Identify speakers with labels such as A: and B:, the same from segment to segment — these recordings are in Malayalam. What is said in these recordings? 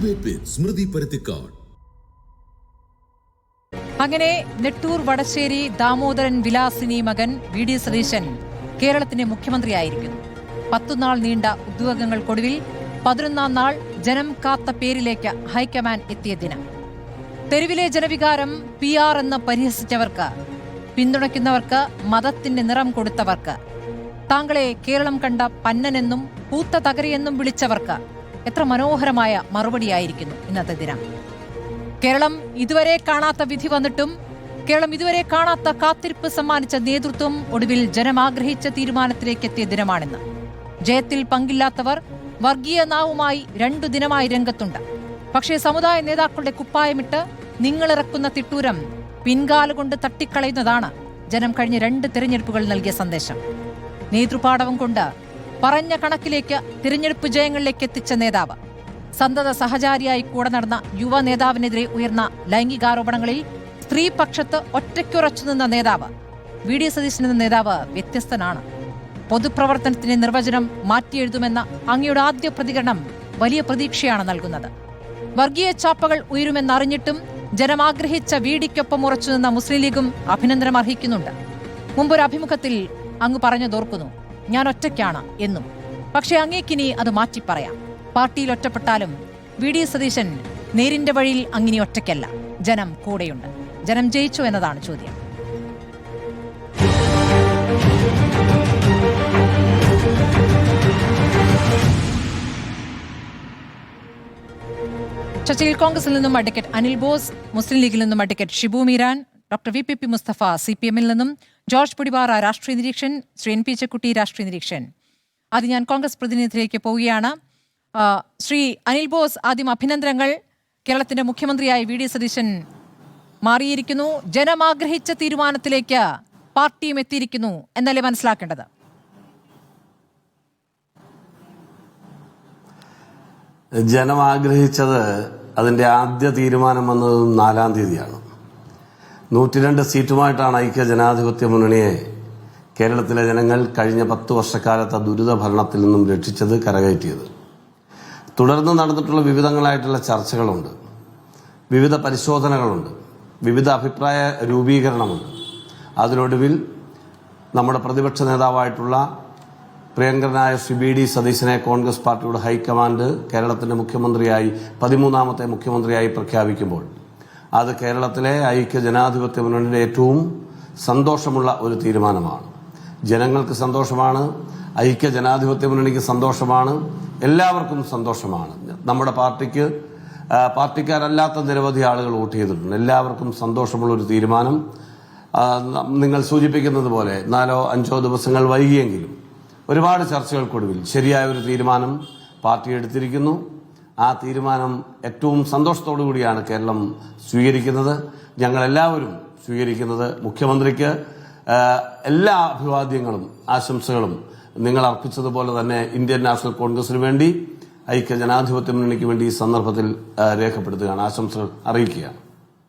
A: ഡിബേറ്റ് വിത്ത് സ്മൃതി പരുത്തിക്കാട്.
B: അങ്ങനെ നെട്ടൂർ വടശ്ശേരി ദാമോദരൻ വിലാസിനി മകൻ വി ഡി സതീശൻ കേരളത്തിന്റെ മുഖ്യമന്ത്രിയായിരിക്കുന്നു. 10 നാൾ നീണ്ട ഉദ്യോഗങ്ങൾക്കൊടുവിൽ 11ാം നാൾ ജനം കാത്ത പേരിലേക്ക് ഹൈക്കമാൻഡ് എത്തിയ ദിനം. തെരുവിലെ ജനവികാരം PR എന്ന് പരിഹസിച്ചവർക്ക്, പിന്തുണയ്ക്കുന്നവർക്ക്, മതത്തിന്റെ നിറം കൊടുത്തവർക്ക്, താങ്കളെ കേരളം കണ്ട പന്നനെന്നും പൂത്ത തകരയെന്നും വിളിച്ചവർക്ക് എത്ര മനോഹരമായ മറുപടിയായിരിക്കുന്നു ഇന്നത്തെ ദിനം. കേരളം ഇതുവരെ കാണാത്ത വിധി വന്നിട്ടും കേരളം ഇതുവരെ കാണാത്ത കാത്തിരിപ്പ് സമ്മാനിച്ച നേതൃത്വം ഒടുവിൽ ജനം ആഗ്രഹിച്ച തീരുമാനത്തിലേക്ക് എത്തിയ ദിനമാണിന്ന്. ജയത്തിൽ പങ്കില്ലാത്തവർ വർഗീയ നാവുമായി 2 ദിനമായി രംഗത്തുണ്ട്. പക്ഷേ സമുദായ നേതാക്കളുടെ കുപ്പായമിട്ട് നിങ്ങളിറക്കുന്ന തിട്ടൂരം പിൻകാലുകൊണ്ട് തട്ടിക്കളയുന്നതാണ് ജനം കഴിഞ്ഞ 2 തിരഞ്ഞെടുപ്പുകൾ നൽകിയ സന്ദേശം. നേതൃപാടവം കൊണ്ട് പറഞ്ഞ കണക്കിലേക്ക് തിരഞ്ഞെടുപ്പ് ജയങ്ങളിലേക്ക് എത്തിച്ച നേതാവ്, സന്തത സഹചാരിയായി കൂടെ നടന്ന യുവ നേതാവിനെതിരെ ഉയർന്ന ലൈംഗികാരോപണങ്ങളിൽ സ്ത്രീപക്ഷത്ത് ഒറ്റയ്ക്കുറച്ചു നിന്ന നേതാവ് വി ഡി സതീശൻ എന്ന നേതാവ് വ്യത്യസ്തനാണ്. പൊതുപ്രവർത്തനത്തിന്റെ നിർവചനം മാറ്റിയെഴുതുമെന്ന അങ്ങയുടെ ആദ്യ പ്രതികരണം വലിയ പ്രതീക്ഷയാണ് നൽകുന്നത്. വർഗീയ ചാപ്പകൾ ഉയരുമെന്നറിഞ്ഞിട്ടും ജനമാഗ്രഹിച്ച വീടിക്കൊപ്പം ഉറച്ചുനിന്ന മുസ്ലിം ലീഗും അഭിനന്ദനം അർഹിക്കുന്നുണ്ട്. മുമ്പൊരു അഭിമുഖത്തിൽ അങ്ങ് പറഞ്ഞതോർക്കുന്നു, ഞാൻ ഒറ്റയ്ക്കാണ് എന്നും. പക്ഷേ അങ്ങേക്കിനി അത് മാറ്റി പറയാം. പാർട്ടിയിൽ ഒറ്റപ്പെട്ടാലും വി ഡി സതീശൻ നേരിന്റെ വഴിയിൽ അങ്ങനെ ഒറ്റയ്ക്കല്ല. ജനം കൂടെയുണ്ട്. ജനം ജയിച്ചു എന്നതാണ് ചോദ്യം. ചർച്ചയിൽ കോൺഗ്രസിൽ നിന്നും അഡ്വക്കേറ്റ് അനിൽ ബോസ്, മുസ്ലിം ലീഗിൽ നിന്നും advocate Shibu Meeran, doctor VPP Mustafa CPM-ൽ നിന്നും, ജോർജ് പൊടിപാറ രാഷ്ട്രീയ നിരീക്ഷൻ, ശ്രീ NP ചെക്കുട്ടി രാഷ്ട്രീയ നിരീക്ഷൻ. ആദ്യം ഞാൻ കോൺഗ്രസ് പ്രതിനിധിയിലേക്ക് പോവുകയാണ്. ശ്രീ അനിൽ ബോസ്, ആദ്യം അഭിനന്ദനങ്ങൾ. കേരളത്തിന്റെ മുഖ്യമന്ത്രിയായി വി ഡി സതീശൻ മാറിയിരിക്കുന്നു. ജനമാഗ്രഹിച്ച തീരുമാനത്തിലേക്ക് പാർട്ടിയും എത്തിയിരിക്കുന്നു എന്നല്ലേ മനസ്സിലാക്കേണ്ടത്?
C: ജനമാഗ്രഹിച്ചത്, അതിൻ്റെ ആദ്യ തീരുമാനം വന്നത് 4-ാം തീയതിയാണ്. 102 സീറ്റുമായിട്ടാണ് ഐക്യ ജനാധിപത്യ മുന്നണിയെ കേരളത്തിലെ ജനങ്ങൾ കഴിഞ്ഞ 10 വർഷക്കാലത്തെ ദുരിത ഭരണത്തിൽ നിന്നും രക്ഷിച്ചത്, കരകയറ്റിയത്. തുടർന്ന് നടന്നിട്ടുള്ള വിവിധങ്ങളായിട്ടുള്ള ചർച്ചകളുണ്ട്, വിവിധ പരിശോധനകളുണ്ട്, വിവിധ അഭിപ്രായ രൂപീകരണമുണ്ട്. അതിനൊടുവിൽ നമ്മുടെ പ്രതിപക്ഷ നേതാവായിട്ടുള്ള പ്രിയങ്കരനായ ശ്രീ വി ഡി സതീശനെ കോൺഗ്രസ് പാർട്ടിയുടെ ഹൈക്കമാൻഡ് കേരളത്തിന്റെ മുഖ്യമന്ത്രിയായി 13ാമത്തെ മുഖ്യമന്ത്രിയായി പ്രഖ്യാപിക്കുമ്പോൾ അത് കേരളത്തിലെ ഐക്യ ജനാധിപത്യ മുന്നണിയുടെ ഏറ്റവും സന്തോഷമുള്ള ഒരു തീരുമാനമാണ്. ജനങ്ങൾക്ക് സന്തോഷമാണ്, ഐക്യ ജനാധിപത്യ മുന്നണിക്ക് സന്തോഷമാണ്, എല്ലാവർക്കും സന്തോഷമാണ്. നമ്മുടെ പാർട്ടിക്ക് പാർട്ടിക്കാരല്ലാത്ത നിരവധി ആളുകൾ വോട്ട് ചെയ്തിട്ടുണ്ട്. എല്ലാവർക്കും സന്തോഷമുള്ള ഒരു തീരുമാനം. നിങ്ങൾ സൂചിപ്പിക്കുന്നത് പോലെ 4-5 ദിവസങ്ങൾ വൈകിയെങ്കിലും ഒരുപാട് ചർച്ചകൾക്കൊടുവിൽ ശരിയായ ഒരു തീരുമാനം പാർട്ടി എടുത്തിരിക്കുന്നു. ആ തീരുമാനം ഏറ്റവും സന്തോഷത്തോടു കൂടിയാണ് കേരളം സ്വീകരിക്കുന്നത്, ഞങ്ങളെല്ലാവരും സ്വീകരിക്കുന്നത്. മുഖ്യമന്ത്രിക്ക് എല്ലാ അഭിവാദ്യങ്ങളും ആശംസകളും നിങ്ങൾ അർപ്പിച്ചതുപോലെ തന്നെ ഇന്ത്യൻ നാഷണൽ കോൺഗ്രസിന് വേണ്ടി, ഐക്യ ജനാധിപത്യ മുന്നണിക്ക് വേണ്ടി ഈ സന്ദർഭത്തിൽ രേഖപ്പെടുത്തുകയാണ്, ആശംസകൾ അറിയിക്കുകയാണ്.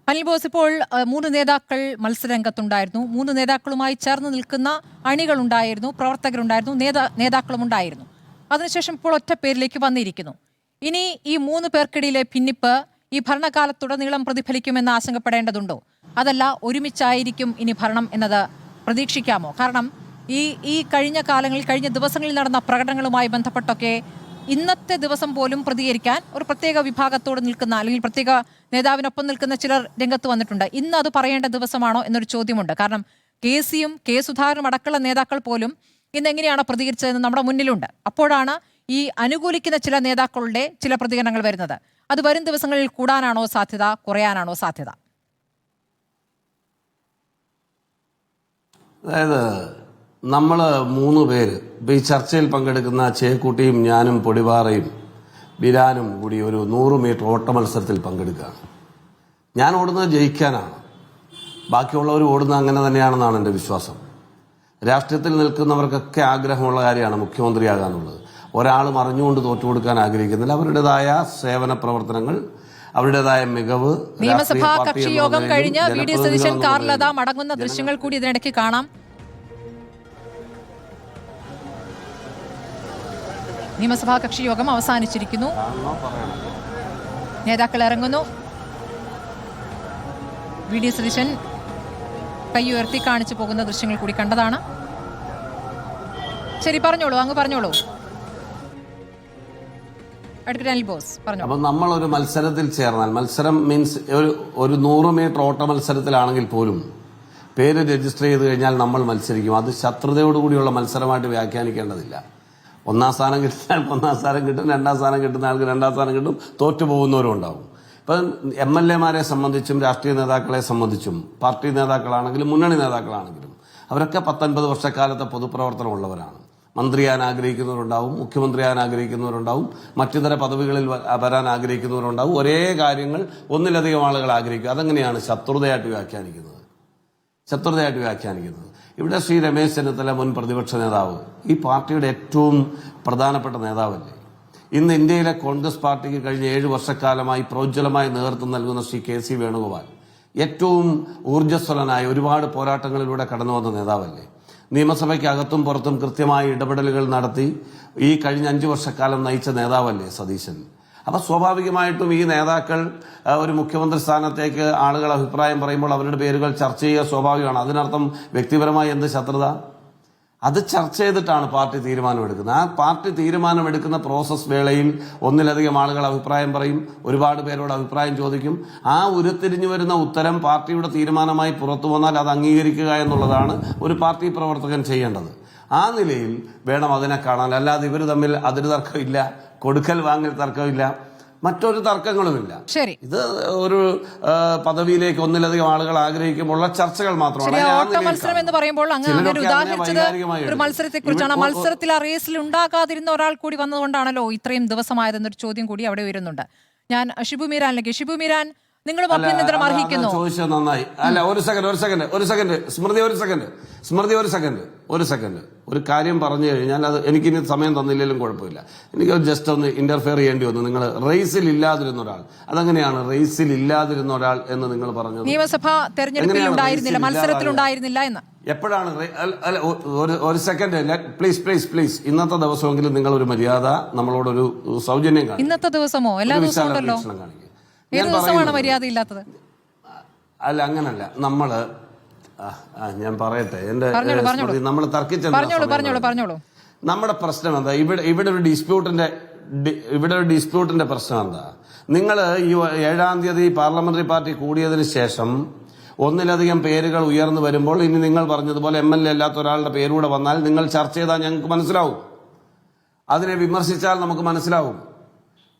B: അനിൽ ബോസ്, ഇപ്പോൾ 3 നേതാക്കൾ മത്സരരംഗത്തുണ്ടായിരുന്നു. 3 നേതാക്കളുമായി ചേർന്ന് നിൽക്കുന്ന അണികളുണ്ടായിരുന്നു, പ്രവർത്തകരുണ്ടായിരുന്നു, നേതാക്കളും ഉണ്ടായിരുന്നു. അതിനുശേഷം ഇപ്പോൾ ഒറ്റ പേരിലേക്ക് വന്നിരിക്കുന്നു. ഇനി ഈ 3 പേർക്കിടയിലെ ഭിന്നിപ്പ് ഈ ഭരണകാലത്തുടനീളം പ്രതിഫലിക്കുമെന്ന് ആശങ്കപ്പെടേണ്ടതുണ്ടോ? അതല്ല ഒരുമിച്ചായിരിക്കും ഇനി ഭരണം എന്നത് പ്രതീക്ഷിക്കാമോ? കാരണം ഈ കഴിഞ്ഞ കാലങ്ങളിൽ, കഴിഞ്ഞ ദിവസങ്ങളിൽ നടന്ന പ്രകടനങ്ങളുമായി ബന്ധപ്പെട്ടൊക്കെ ഇന്നത്തെ ദിവസം പോലും പ്രതികരിക്കാൻ ഒരു പ്രത്യേക വിഭാഗത്തോട് നിൽക്കുന്ന, അല്ലെങ്കിൽ പ്രത്യേക നേതാവിനൊപ്പം നിൽക്കുന്ന ചിലർ രംഗത്ത് വന്നിട്ടുണ്ട്. ഇന്ന് അത് പറയേണ്ട ദിവസമാണോ എന്നൊരു ചോദ്യമുണ്ട്. കാരണം KC-യും K. സുധാകരനും അടക്കമുള്ള നേതാക്കൾ പോലും ഇന്ന് എങ്ങനെയാണ് പ്രതികരിച്ചതെന്ന് നമ്മുടെ മുന്നിലുണ്ട്. അപ്പോഴാണ് ഈ അനുകൂലിക്കുന്ന ചില നേതാക്കളുടെ ചില പ്രതികരണങ്ങൾ വരുന്നത്. അത് വരും ദിവസങ്ങളിൽ കൂടാനാണോ സാധ്യത, കുറയാനാണോ സാധ്യത?
C: അതായത് നമ്മൾ 3 പേര് ഈ ചർച്ചയിൽ പങ്കെടുക്കുന്ന ചേക്കുട്ടിയും ഞാനും പൊടിപാറയും ബിരാനും കൂടി ഒരു 100 മീറ്റർ ഓട്ട മത്സരത്തിൽ പങ്കെടുക്കുകയാണ്. ഞാൻ ഓടുന്നത് ജയിക്കാനാണ്, ബാക്കിയുള്ളവർ ഓടുന്നത് അങ്ങനെ തന്നെയാണെന്നാണ് എൻ്റെ വിശ്വാസം. രാഷ്ട്രീയത്തിൽ നിൽക്കുന്നവർക്കൊക്കെ ആഗ്രഹമുള്ള കാര്യമാണ് മുഖ്യമന്ത്രിയാകാന്നുള്ളത്. ഒരാളും അറിഞ്ഞുകൊണ്ട് തോറ്റുകൊടുക്കാൻ ആഗ്രഹിക്കുന്നില്ല. അവരുടേതായ സേവന പ്രവർത്തനങ്ങൾ, അവരുടേതായ മികവ്.
B: നിയമസഭാ കക്ഷി യോഗം കഴിഞ്ഞ് വി ഡി സതീശൻ കാറിലത മടങ്ങുന്ന ദൃശ്യങ്ങൾ കൂടി ഇതിനിടയ്ക്ക് കാണാം. നിയമസഭാ കക്ഷി യോഗം അവസാനിച്ചിരിക്കുന്നു. നേതാക്കൾ ഇറങ്ങുന്നു. വി.ഡി. സതീശൻ കൈ ഉയർത്തി കാണിച്ചു പോകുന്ന ദൃശ്യങ്ങൾ കൂടി കണ്ടതാണ്. ശരി, പറഞ്ഞോളൂ, അങ്ങ് പറഞ്ഞോളൂ.
C: അപ്പം നമ്മളൊരു മത്സരത്തിൽ ചേർന്നാൽ, മത്സരം മീൻസ് ഒരു 100 മീറ്റർ ഓട്ട മത്സരത്തിലാണെങ്കിൽ പോലും പേര് രജിസ്റ്റർ ചെയ്ത് കഴിഞ്ഞാൽ നമ്മൾ മത്സരിക്കും. അത് ശത്രുതയോടുകൂടിയുള്ള മത്സരമായിട്ട് വ്യാഖ്യാനിക്കേണ്ടതില്ല. 1ാം സ്ഥാനം കിട്ടുന്ന ആൾക്ക് 1ാം സ്ഥാനം കിട്ടും, 2ാം സ്ഥാനം കിട്ടുന്ന ആൾക്ക് 2ാം സ്ഥാനം കിട്ടും, തോറ്റു പോകുന്നവരും ഉണ്ടാവും. ഇപ്പം MLA-മാരെ സംബന്ധിച്ചും രാഷ്ട്രീയ നേതാക്കളെ സംബന്ധിച്ചും പാർട്ടി നേതാക്കളാണെങ്കിലും മുന്നണി നേതാക്കളാണെങ്കിലും അവരൊക്കെ 19 വർഷക്കാലത്തെ പൊതുപ്രവർത്തനമുള്ളവരാണ്. മന്ത്രിയാൻ ആഗ്രഹിക്കുന്നവരുണ്ടാവും, മുഖ്യമന്ത്രിയാൻ ആഗ്രഹിക്കുന്നവരുണ്ടാവും, മറ്റിതര പദവികളിൽ വരാൻ ആഗ്രഹിക്കുന്നവരുണ്ടാവും. ഒരേ കാര്യങ്ങൾ ഒന്നിലധികം ആളുകൾ ആഗ്രഹിക്കും. അതെങ്ങനെയാണ് ശത്രുതയായിട്ട് വ്യാഖ്യാനിക്കുന്നത്? ഇവിടെ ശ്രീ രമേശ് ചെന്നിത്തല, മുൻ പ്രതിപക്ഷ നേതാവ്, ഈ പാർട്ടിയുടെ ഏറ്റവും പ്രധാനപ്പെട്ട നേതാവല്ലേ. ഇന്ന് ഇന്ത്യയിലെ കോൺഗ്രസ് പാർട്ടിക്ക് കഴിഞ്ഞ 7 വർഷക്കാലമായി പ്രോജ്വലമായി നേതൃത്വം നൽകുന്ന ശ്രീ KC വേണുഗോപാൽ ഏറ്റവും ഊർജ്ജസ്വലനായ ഒരുപാട് പോരാട്ടങ്ങളിലൂടെ കടന്നു വന്ന നേതാവല്ലേ. നിയമസഭയ്ക്ക് അകത്തും പുറത്തും കൃത്യമായ ഇടപെടലുകൾ നടത്തി ഈ കഴിഞ്ഞ 5 വർഷക്കാലം നയിച്ച നേതാവല്ലേ സതീശൻ. അപ്പൊ സ്വാഭാവികമായിട്ടും ഈ നേതാക്കൾ ഒരു മുഖ്യമന്ത്രി സ്ഥാനത്തേക്ക് ആളുകൾ അഭിപ്രായം പറയുമ്പോൾ അവരുടെ പേരുകൾ ചർച്ച ചെയ്യുക സ്വാഭാവികമാണ്. അതിനർത്ഥം വ്യക്തിപരമായി എന്ത് ശത്രുത? അത് ചർച്ച ചെയ്തിട്ടാണ് പാർട്ടി തീരുമാനമെടുക്കുന്നത്. ആ പാർട്ടി തീരുമാനമെടുക്കുന്ന പ്രോസസ് വേളയിൽ ഒന്നിലധികം ആളുകൾ അഭിപ്രായം പറയും, ഒരുപാട് പേരോട് അഭിപ്രായം ചോദിക്കും. ആ ഉരുത്തിരിഞ്ഞു വരുന്ന ഉത്തരം പാർട്ടിയുടെ തീരുമാനമായി പുറത്തു വന്നാൽ അത് അംഗീകരിക്കുക എന്നുള്ളതാണ് ഒരു പാർട്ടി പ്രവർത്തകൻ ചെയ്യേണ്ടത്. ആ നിലയിൽ വേണം അതിനെ കാണാൻ. അല്ലാതെ ഇവർ തമ്മിൽ അതിര് തർക്കമില്ല, കൊടുക്കൽ വാങ്ങൽ തർക്കമില്ല, മറ്റൊരു തർക്കങ്ങളുമില്ല.
B: ശരി,
C: ഇത് ഒരു പദവിയിലേക്ക് ഒന്നിലധികം ആളുകൾ ആഗ്രഹിക്കുമ്പോഴുള്ള ചർച്ചകൾ മാത്രമാണ്.
B: ഓട്ട മത്സരം എന്ന് പറയുമ്പോൾ അങ്ങ് ഉദാഹരിച്ചത് ഒരു മത്സരത്തെ കുറിച്ചാണ്. മത്സരത്തിൽ ആ റേസിൽ ഉണ്ടാകാതിരുന്ന ഒരാൾ കൂടി വന്നതുകൊണ്ടാണല്ലോ ഇത്രയും ദിവസമായതെന്നൊരു ചോദ്യം കൂടി അവിടെ വരുന്നുണ്ട്. ഞാൻ ഷിബു മീരാനിലേക്ക്. ഷിബു മീരാൻ, നിങ്ങളും അഭിനന്ദനം അർഹിക്കുന്നു.
C: ചോദിച്ചത് നന്നായി. അല്ല, ഒരു സെക്കൻഡ് സ്മൃതി, ഒരു സെക്കൻഡ് ഒരു കാര്യം പറഞ്ഞു കഴിഞ്ഞാൽ അത് എനിക്കിനി സമയം തന്നില്ലെങ്കിലും കുഴപ്പമില്ല. എനിക്ക് ജസ്റ്റ് ഒന്ന് ഇന്റർഫിയർ ചെയ്യേണ്ടി വന്നു. നിങ്ങൾ റേസിൽ ഇല്ലാതിരുന്ന ഒരാൾ, അതെങ്ങനെയാണ് റേസിൽ ഇല്ലാതിരുന്ന ഒരാൾ എന്ന് നിങ്ങൾ പറഞ്ഞത്?
B: നിയമസഭാ തെരഞ്ഞെടുപ്പിൽ ഉണ്ടായിരുന്നില്ല, മത്സരത്തിലുണ്ടായിരുന്നില്ല എന്ന്
C: എപ്പോഴാണ്? ഒരു സെക്കൻഡ്, പ്ലീസ് ഇന്നത്തെ ദിവസമെങ്കിലും നിങ്ങൾ ഒരു മര്യാദ, നമ്മളോടൊരു സൗജന്യം കാണിക്കും.
B: ഇന്നത്തെ ദിവസമോ? എല്ലാ ദിവസവും ഉണ്ടല്ലോ. ഏത് ദിവസമാണ് മര്യാദ ഇല്ലാത്തത്?
C: അല്ല, അങ്ങനല്ല. നമ്മള് ഞാൻ പറയട്ടെ, നമ്മൾ തർക്കിച്ച നമ്മുടെ പ്രശ്നം എന്താ? ഇവിടെ ഒരു ഡിസ്പ്യൂട്ടിന്റെ പ്രശ്നം എന്താ? നിങ്ങൾ ഈ 7-ാം തീയതി പാർലമെന്ററി പാർട്ടി കൂടിയതിനു ശേഷം ഒന്നിലധികം പേരുകൾ ഉയർന്നു വരുമ്പോൾ, ഇനി നിങ്ങൾ പറഞ്ഞതുപോലെ MLA അല്ലാത്ത ഒരാളുടെ പേരൂടെ വന്നാൽ നിങ്ങൾ ചർച്ച ചെയ്താൽ ഞങ്ങൾക്ക് മനസ്സിലാവും, അതിനെ വിമർശിച്ചാൽ നമുക്ക് മനസ്സിലാവും.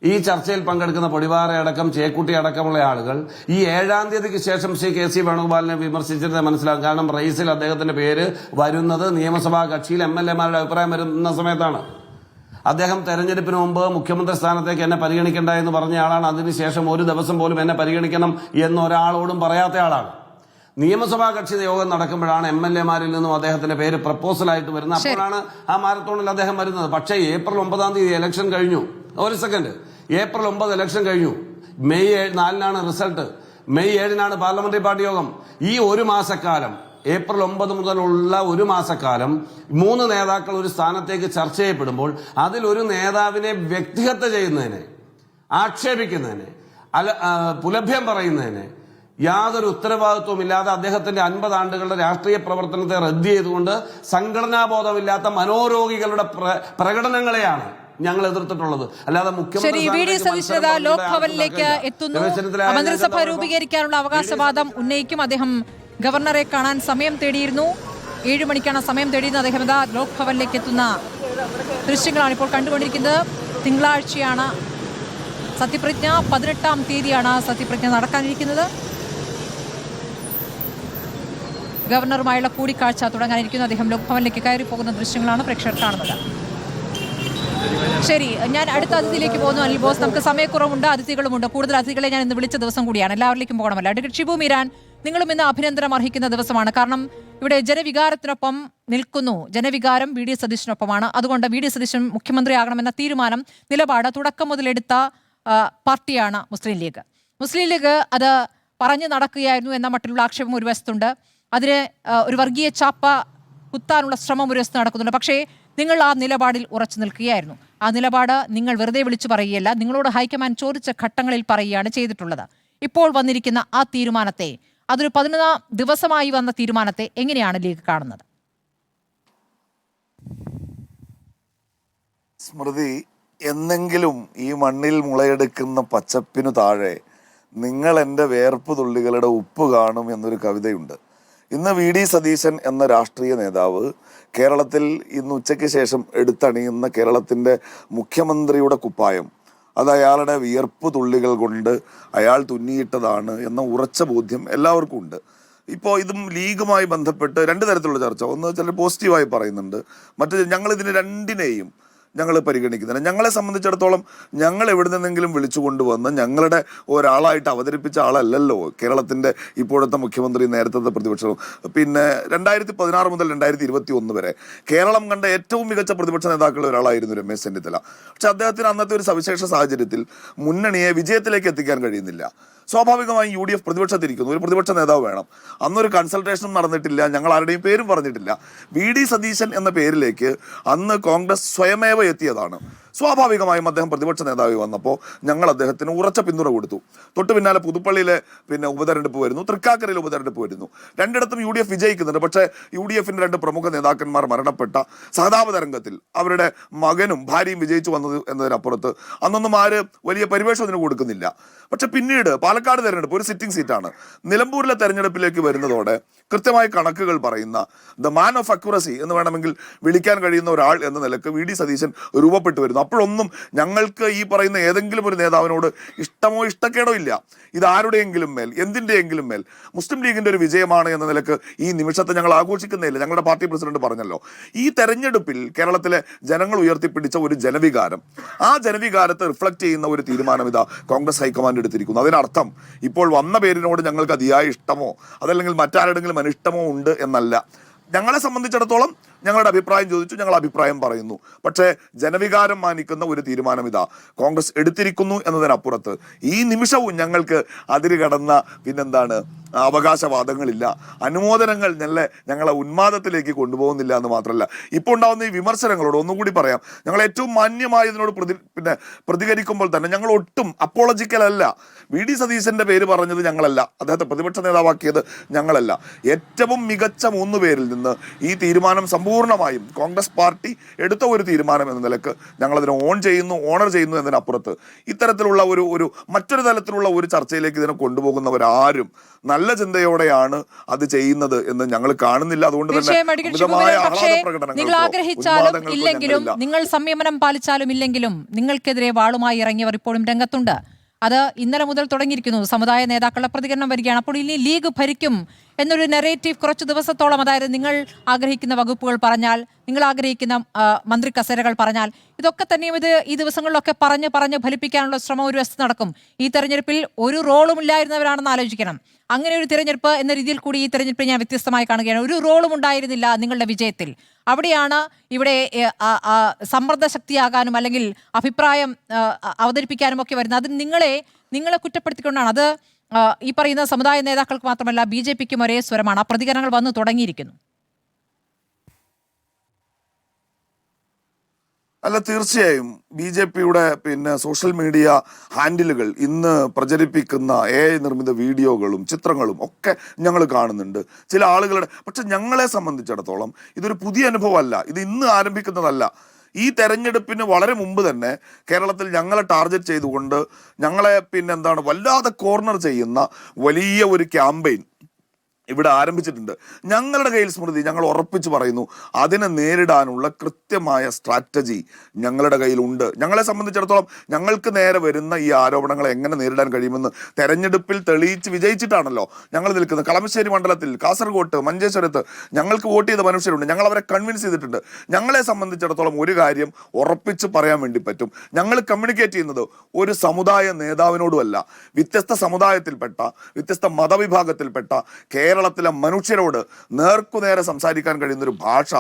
C: ഈ ചർച്ചയിൽ പങ്കെടുക്കുന്ന പൊടിവാറയടക്കം ചേക്കുട്ടി അടക്കമുള്ള ആളുകൾ ഈ 7-ാം തീയതിക്ക് ശേഷം ശ്രീ KC വേണുഗോപാലിനെ വിമർശിച്ചിട്ട് മനസ്സിലാകും. കാരണം റേസിൽ അദ്ദേഹത്തിന്റെ പേര് വരുന്നത് നിയമസഭാ കക്ഷിയിൽ MLA-മാരുടെ അഭിപ്രായം വരുന്ന സമയത്താണ്. അദ്ദേഹം തെരഞ്ഞെടുപ്പിന് മുമ്പ് മുഖ്യമന്ത്രി സ്ഥാനത്തേക്ക് എന്നെ പരിഗണിക്കേണ്ട എന്ന് പറഞ്ഞ ആളാണ്. അതിനുശേഷം ഒരു ദിവസം പോലും എന്നെ പരിഗണിക്കണം എന്നൊരാളോടും പറയാത്ത ആളാണ്. നിയമസഭാ കക്ഷി യോഗം നടക്കുമ്പോഴാണ് MLA-മാരിൽ നിന്നും അദ്ദേഹത്തിന്റെ പേര് പ്രപ്പോസലായിട്ട് വരുന്നത്. അപ്പോഴാണ് ആ മാരത്തോണിൽ അദ്ദേഹം വരുന്നത്. പക്ഷേ ഏപ്രിൽ 9-ാം തീയതി ഇലക്ഷൻ കഴിഞ്ഞു. ഒരു സെക്കൻഡ്, ഏപ്രിൽ 9 ഇലക്ഷൻ കഴിഞ്ഞു. മെയ് 4-നാണ് റിസൾട്ട്. മെയ് 7-നാണ് പാർലമെന്ററി പാർട്ടി യോഗം. ഈ ഒരു മാസക്കാലം, ഏപ്രിൽ 9 മുതലുള്ള ഒരു മാസക്കാലം 3 നേതാക്കൾ ഒരു സ്ഥാനത്തേക്ക് ചർച്ച ചെയ്യപ്പെടുമ്പോൾ അതിലൊരു നേതാവിനെ വ്യക്തിഹത്യ ചെയ്യുന്നതിനെ, ആക്ഷേപിക്കുന്നതിനെ, പുലഭ്യം പറയുന്നതിനെ യാതൊരു ഉത്തരവാദിത്വവും ഇല്ലാതെ അദ്ദേഹത്തിന്റെ 50 ആണ്ടുകളുടെ രാഷ്ട്രീയ പ്രവർത്തനത്തെ റദ്ദ് ചെയ്തുകൊണ്ട് സംഘടനാബോധമില്ലാത്ത മനോരോഗികളുടെ പ്രകടനങ്ങളെയാണ് ഞങ്ങൾ എതിർത്തിട്ടുള്ളത്. അല്ലാതെ
B: മുഖ്യമന്ത്രി ലോക്ഭവനിലേക്ക് എത്തുന്നു, മന്ത്രിസഭ രൂപീകരിക്കാനുള്ള അവകാശവാദം ഉന്നയിക്കും. അദ്ദേഹം ഗവർണറെ കാണാൻ സമയം തേടിയിരുന്നു. 7 മണിക്കാണ് സമയം തേടിയിരുന്നത്. അദ്ദേഹം ലോക്ഭവനിലേക്ക് എത്തുന്ന ദൃശ്യങ്ങളാണ് ഇപ്പോൾ കണ്ടുകൊണ്ടിരിക്കുന്നത്. തിങ്കളാഴ്ചയാണ് സത്യപ്രതിജ്ഞ, 18-ാം തീയതിയാണ് സത്യപ്രതിജ്ഞ നടക്കാനിരിക്കുന്നത്. ഗവർണറുമായുള്ള കൂടിക്കാഴ്ച തുടങ്ങാനിരിക്കുന്നു. അദ്ദേഹം ലോക്ഭവനിലേക്ക് കയറി പോകുന്ന ദൃശ്യങ്ങളാണ് പ്രേക്ഷകർ കാണുന്നത്. ശരി, ഞാൻ അടുത്ത അതിഥിയിലേക്ക് പോകുന്നു. അനിൽ ബോസ്, നമുക്ക് സമയക്കുറവുണ്ട്, അതിഥികളുമുണ്ട്. കൂടുതൽ അതിഥികളെ ഞാൻ ഇന്ന് വിളിച്ച ദിവസം കൂടിയാണ്. എല്ലാവരിലേക്കും പോകണമല്ലോ. അഡ്വക്കേറ്റ് ഷിബു മീരാൻ, നിങ്ങളും ഇന്ന് അഭിനന്ദനം അർഹിക്കുന്ന ദിവസമാണ്. കാരണം ഇവിടെ ജനവികാരത്തിനൊപ്പം നിൽക്കുന്നു. ജനവികാരം വി.ഡി. സതീശനൊപ്പമാണ്. അതുകൊണ്ട് വി.ഡി. സതീശൻ മുഖ്യമന്ത്രിയാകണമെന്ന തീരുമാനം, നിലപാട് തുടക്കം മുതലെടുത്ത പാർട്ടിയാണ് മുസ്ലിം ലീഗ്. മുസ്ലിം ലീഗ് അത് പറഞ്ഞു നടക്കുകയായിരുന്നു എന്ന മട്ടിലുള്ള ആക്ഷേപം ഒരു വശത്തുണ്ട്. അതിന് ഒരു വർഗീയ ചാപ്പ കുത്താനുള്ള ശ്രമം ഒരു വശത്ത് നടക്കുന്നുണ്ട്. പക്ഷേ നിങ്ങൾ ആ നിലപാടിൽ ഉറച്ചു നിൽക്കുകയായിരുന്നു. ആ നിലപാട് നിങ്ങൾ വെറുതെ വിളിച്ചു പറയുകയല്ല, നിങ്ങളോട് ഹൈക്കമാൻഡ് ചോദിച്ച ഘട്ടങ്ങളിൽ പറയുകയാണ് ചെയ്തിട്ടുള്ളത്. ഇപ്പോൾ വന്നിരിക്കുന്ന ആ തീരുമാനത്തെ, അതൊരു 11 ദിവസമായി വന്ന തീരുമാനത്തെ എങ്ങനെയാണ് ലീഗ് കാണുന്നത്?
D: സ്മൃതി, എന്നെങ്കിലും ഈ മണ്ണിൽ മുളയെടുക്കുന്ന പച്ചപ്പിനു താഴെ നിങ്ങൾ എൻ്റെ വേർപ്പ് തുള്ളികളുടെ ഉപ്പ് കാണും എന്നൊരു കവിതയുണ്ട്. ഇന്ന് VD സതീശൻ എന്ന രാഷ്ട്രീയ നേതാവ് കേരളത്തിൽ ഇന്ന് ഉച്ചയ്ക്ക് ശേഷം എടുത്തണിയുന്ന കേരളത്തിൻ്റെ മുഖ്യമന്ത്രിയുടെ കുപ്പായം അത് അയാളുടെ വിയർപ്പ് തുള്ളികൾ കൊണ്ട് അയാൾ തുന്നിയിട്ടതാണ് എന്ന ഉറച്ച ബോധ്യം എല്ലാവർക്കും ഉണ്ട്. ഇപ്പോൾ ഇതും ലീഗുമായി ബന്ധപ്പെട്ട് രണ്ട് തരത്തിലുള്ള ചർച്ച. ഒന്ന് ചിലർ പോസിറ്റീവായി പറയുന്നുണ്ട്, മറ്റു ഞങ്ങളിതിന് രണ്ടിനെയും ഞങ്ങൾ പരിഗണിക്കുന്നില്ല. ഞങ്ങളെ സംബന്ധിച്ചിടത്തോളം ഞങ്ങൾ എവിടെ നിന്നെങ്കിലും വിളിച്ചു കൊണ്ടുവന്ന് ഞങ്ങളുടെ ഒരാളായിട്ട് അവതരിപ്പിച്ച ആളല്ലല്ലോ കേരളത്തിൻ്റെ ഇപ്പോഴത്തെ മുഖ്യമന്ത്രി, നേരത്തെ പ്രതിപക്ഷവും. പിന്നെ 2016 മുതൽ 2021 വരെ കേരളം കണ്ട ഏറ്റവും മികച്ച പ്രതിപക്ഷ നേതാക്കളിൽ ഒരാളായിരുന്നു രമേശ് ചെന്നിത്തല. പക്ഷെ അദ്ദേഹത്തിന് അന്നത്തെ ഒരു സവിശേഷ സാഹചര്യത്തിൽ മുന്നണിയെ വിജയത്തിലേക്ക് എത്തിക്കാൻ കഴിയുന്നില്ല. സ്വാഭാവികമായും UDF പ്രതിപക്ഷത്തിരിക്കുന്നു, ഒരു പ്രതിപക്ഷ നേതാവ് വേണം. അന്നൊരു കൺസൾട്ടേഷനും നടന്നിട്ടില്ല, ഞങ്ങൾ ആരുടെയും പേരും പറഞ്ഞിട്ടില്ല. VD സതീശൻ എന്ന പേരിലേക്ക് അന്ന് കോൺഗ്രസ് സ്വയമേവ എത്തിയതാണ്. സ്വാഭാവികമായും അദ്ദേഹം പ്രതിപക്ഷ നേതാവ് വന്നപ്പോൾ ഞങ്ങൾ അദ്ദേഹത്തിന് ഉറച്ച പിന്തുണ കൊടുത്തു. തൊട്ടു പിന്നാലെ പുതുപ്പള്ളിയിലെ ഉപതെരഞ്ഞെടുപ്പ് വരുന്നു, തൃക്കാക്കരയിലെ ഉപതെരഞ്ഞെടുപ്പ് വരുന്നു. രണ്ടിടത്തും UDF വിജയിക്കുന്നുണ്ട്. പക്ഷേ UDFന്റെ 2 പ്രമുഖ നേതാക്കന്മാർ മരണപ്പെട്ട സഹതാപ തരംഗത്തിൽ അവരുടെ മകനും ഭാര്യയും വിജയിച്ചു വന്നത് എന്നതിനപ്പുറത്ത് അന്നൊന്നും ആര് വലിയ പരിവേഷം അതിന് കൊടുക്കുന്നില്ല. പക്ഷെ പിന്നീട് പാലക്കാട് തെരഞ്ഞെടുപ്പ് ഒരു സിറ്റിംഗ് സീറ്റാണ്. നിലമ്പൂരിലെ തെരഞ്ഞെടുപ്പിലേക്ക് വരുന്നതോടെ കൃത്യമായ കണക്കുകൾ പറയുന്ന ദ മാൻ ഓഫ് അക്യുറസി എന്ന് വേണമെങ്കിൽ വിളിക്കാൻ കഴിയുന്ന ഒരാൾ എന്ന നിലക്ക് VD സതീശൻ രൂപപ്പെട്ടു വരുന്നു. അപ്പോഴൊന്നും ഞങ്ങൾക്ക് ഈ പറയുന്ന ഏതെങ്കിലും ഒരു നേതാവിനോട് ഇഷ്ടമോ ഇഷ്ടക്കേടോ ഇല്ല. ഇത് ആരുടെയെങ്കിലും മേൽ, എന്തിൻ്റെയെങ്കിലും മേൽ മുസ്ലിം ലീഗിൻ്റെ ഒരു വിജയമാണ് എന്ന നിലക്ക് ഈ നിമിഷത്തെ ഞങ്ങൾ ആഘോഷിക്കുന്നില്ല. ഞങ്ങളുടെ പാർട്ടി പ്രസിഡന്റ് പറഞ്ഞല്ലോ, ഈ തെരഞ്ഞെടുപ്പിൽ കേരളത്തിലെ ജനങ്ങൾ ഉയർത്തിപ്പിടിച്ച ഒരു ജനവികാരം, ആ ജനവികാരത്തെ റിഫ്ലക്ട് ചെയ്യുന്ന ഒരു തീരുമാനം ഇതാ കോൺഗ്രസ് ഹൈക്കമാൻഡ് എടുത്തിരിക്കുന്നു. അതിനർത്ഥം ഇപ്പോൾ വന്ന പേരിനോട് ഞങ്ങൾക്ക് അതിയായ ഇഷ്ടമോ അതല്ലെങ്കിൽ മറ്റാരുടെങ്കിലും അനിഷ്ടമോ ഉണ്ട് എന്നല്ല. ഞങ്ങളെ സംബന്ധിച്ചിടത്തോളം ഞങ്ങളുടെ അഭിപ്രായം ചോദിച്ചു, ഞങ്ങൾ അഭിപ്രായം പറയുന്നു. പക്ഷേ ജനവികാരം മാനിക്കുന്ന ഒരു തീരുമാനം ഇതാ കോൺഗ്രസ് എടുത്തിരിക്കുന്നു എന്നതിനപ്പുറത്ത് ഈ നിമിഷവും ഞങ്ങൾക്ക് അതിര് കടന്ന പിന്നെന്താണ് അവകാശവാദങ്ങളില്ല, അനുമോദനങ്ങൾ ഞങ്ങളെ ഉന്മാദത്തിലേക്ക് കൊണ്ടുപോകുന്നില്ല എന്ന് മാത്രമല്ല, ഇപ്പോൾ ഉണ്ടാകുന്ന ഈ വിമർശനങ്ങളോട് ഒന്നുകൂടി പറയാം. ഞങ്ങൾ ഏറ്റവും മാന്യമായതിനോട് പ്രതികരിക്കുമ്പോൾ തന്നെ ഞങ്ങൾ ഒട്ടും അപ്പോളജിക്കൽ അല്ല. VD സതീശന്റെ പേര് പറഞ്ഞത് ഞങ്ങളല്ല, അദ്ദേഹത്തെ പ്രതിപക്ഷ നേതാവാക്കിയത് ഞങ്ങളല്ല. ഏറ്റവും മികച്ച 3 പേരിൽ നിന്ന് ഈ തീരുമാനം പൂർണ്ണമായും കോൺഗ്രസ് പാർട്ടി എടുത്ത ഒരു തീരുമാനം എന്ന നിലക്ക് ഞങ്ങളതിനെ ഓണർ ചെയ്യുന്നു എന്നതിനപ്പുറത്ത് ഇത്തരത്തിലുള്ള ഒരു മറ്റൊരു തലത്തിലുള്ള ഒരു ചർച്ചയിലേക്ക് ഇതിനെ കൊണ്ടുപോകുന്നവരാരും നല്ല ചിന്തയോടെയാണ് അത് ചെയ്യുന്നത് എന്ന് ഞങ്ങൾ കാണുന്നില്ല. അതുകൊണ്ട് തന്നെ
B: നിങ്ങൾ ആഗ്രഹിച്ചാലും ഇല്ലെങ്കിലും, നിങ്ങൾ സംയമനം പാലിച്ചാലും ഇല്ലെങ്കിലും നിങ്ങൾക്കെതിരെ വാളുമായി ഇറങ്ങിയവർ ഇപ്പോഴും രംഗത്തുണ്ട്. അത് ഇന്നലെ മുതൽ തുടങ്ങിയിരിക്കുന്നു. സമുദായ നേതാക്കളുടെ പ്രതികരണം വരികയാണ്. അപ്പോൾ ഇനി ലീഗ് ഭരിക്കും എന്നൊരു നെറേറ്റീവ് കുറച്ച് ദിവസത്തോളം, അതായത് നിങ്ങൾ ആഗ്രഹിക്കുന്ന വകുപ്പുകൾ പറഞ്ഞാൽ, നിങ്ങൾ ആഗ്രഹിക്കുന്ന മന്ത്രി കസേരകൾ പറഞ്ഞാൽ, ഇതൊക്കെ തന്നെയും ഈ ദിവസങ്ങളിലൊക്കെ പറഞ്ഞ് ഫലിപ്പിക്കാനുള്ള ശ്രമം ഒരു വശത്ത് നടക്കും. ഈ തെരഞ്ഞെടുപ്പിൽ ഒരു റോളും ഇല്ലായിരുന്നവരാണെന്ന് ആലോചിക്കണം. അങ്ങനെ ഒരു തിരഞ്ഞെടുപ്പ് എന്ന രീതിയിൽ കൂടി ഈ തെരഞ്ഞെടുപ്പിൽ ഞാൻ വ്യത്യസ്തമായി കാണുകയാണ്. ഒരു റോളും ഉണ്ടായിരുന്നില്ല നിങ്ങളുടെ വിജയത്തിൽ. അവിടെയാണ് ഇവിടെ സമ്മർദ്ദ ശക്തിയാകാനും അല്ലെങ്കിൽ അഭിപ്രായം അവതരിപ്പിക്കാനും ഒക്കെ വരുന്നത്. അത് നിങ്ങളെ കുറ്റപ്പെടുത്തിക്കൊണ്ടാണ്. അത് ഈ പറയുന്ന സമുദായ നേതാക്കൾക്ക് മാത്രമല്ല BJPക്കും ഒരേ സ്വരമാണ്. ആ പ്രതികരണങ്ങൾ വന്നു തുടങ്ങിയിരിക്കുന്നു.
D: അല്ല, തീർച്ചയായും BJPയുടെ സോഷ്യൽ മീഡിയ ഹാൻഡിലുകൾ ഇന്ന് പ്രചരിപ്പിക്കുന്ന AI നിർമ്മിത വീഡിയോകളും ചിത്രങ്ങളും ഒക്കെ ഞങ്ങൾ കാണുന്നുണ്ട് ചില ആളുകളുടെ. പക്ഷെ ഞങ്ങളെ സംബന്ധിച്ചിടത്തോളം ഇതൊരു പുതിയ അനുഭവമല്ല, ഇത് ഇന്ന് ആരംഭിക്കുന്നതല്ല. ഈ തെരഞ്ഞെടുപ്പിന് വളരെ മുമ്പ് തന്നെ കേരളത്തിൽ ഞങ്ങളെ ടാർഗറ്റ് ചെയ്തുകൊണ്ട് ഞങ്ങളെ വല്ലാതെ കോർണർ ചെയ്യുന്ന വലിയ ഒരു ക്യാമ്പയിൻ ഇവിടെ ആരംഭിച്ചിട്ടുണ്ട്. ഞങ്ങളുടെ കയ്യിൽ സ്മൃതി, ഞങ്ങൾ ഉറപ്പിച്ച് പറയുന്നു, അതിനെ നേരിടാനുള്ള കൃത്യമായ സ്ട്രാറ്റജി ഞങ്ങളുടെ കയ്യിലുണ്ട്. ഞങ്ങളെ സംബന്ധിച്ചിടത്തോളം ഞങ്ങൾക്ക് നേരെ വരുന്ന ഈ ആരോപണങ്ങളെ എങ്ങനെ നേരിടാൻ കഴിയുമെന്ന് തെരഞ്ഞെടുപ്പിൽ തെളിയിച്ച് വിജയിച്ചിട്ടാണല്ലോ ഞങ്ങൾ നിൽക്കുന്നത്. കളമശ്ശേരി മണ്ഡലത്തിൽ, കാസർഗോട്ട്, മഞ്ചേശ്വരത്ത് ഞങ്ങൾക്ക് വോട്ട് ചെയ്ത മനുഷ്യരുണ്ട്. ഞങ്ങൾ അവരെ കൺവിൻസ് ചെയ്തിട്ടുണ്ട്. ഞങ്ങളെ സംബന്ധിച്ചിടത്തോളം ഒരു കാര്യം ഉറപ്പിച്ച് പറയാൻ വേണ്ടി പറ്റും, ഞങ്ങൾ കമ്മ്യൂണിക്കേറ്റ് ചെയ്യുന്നത് ഒരു സമുദായ നേതാവിനോടുമല്ല, വ്യത്യസ്ത സമുദായത്തിൽപ്പെട്ട, വ്യത്യസ്ത മതവിഭാഗത്തിൽപ്പെട്ട കേരള കേരളത്തിലെ മനുഷ്യരോട് നേർക്കുനേരെ സംസാരിക്കാൻ കഴിയുന്നൊരു ഭാഷ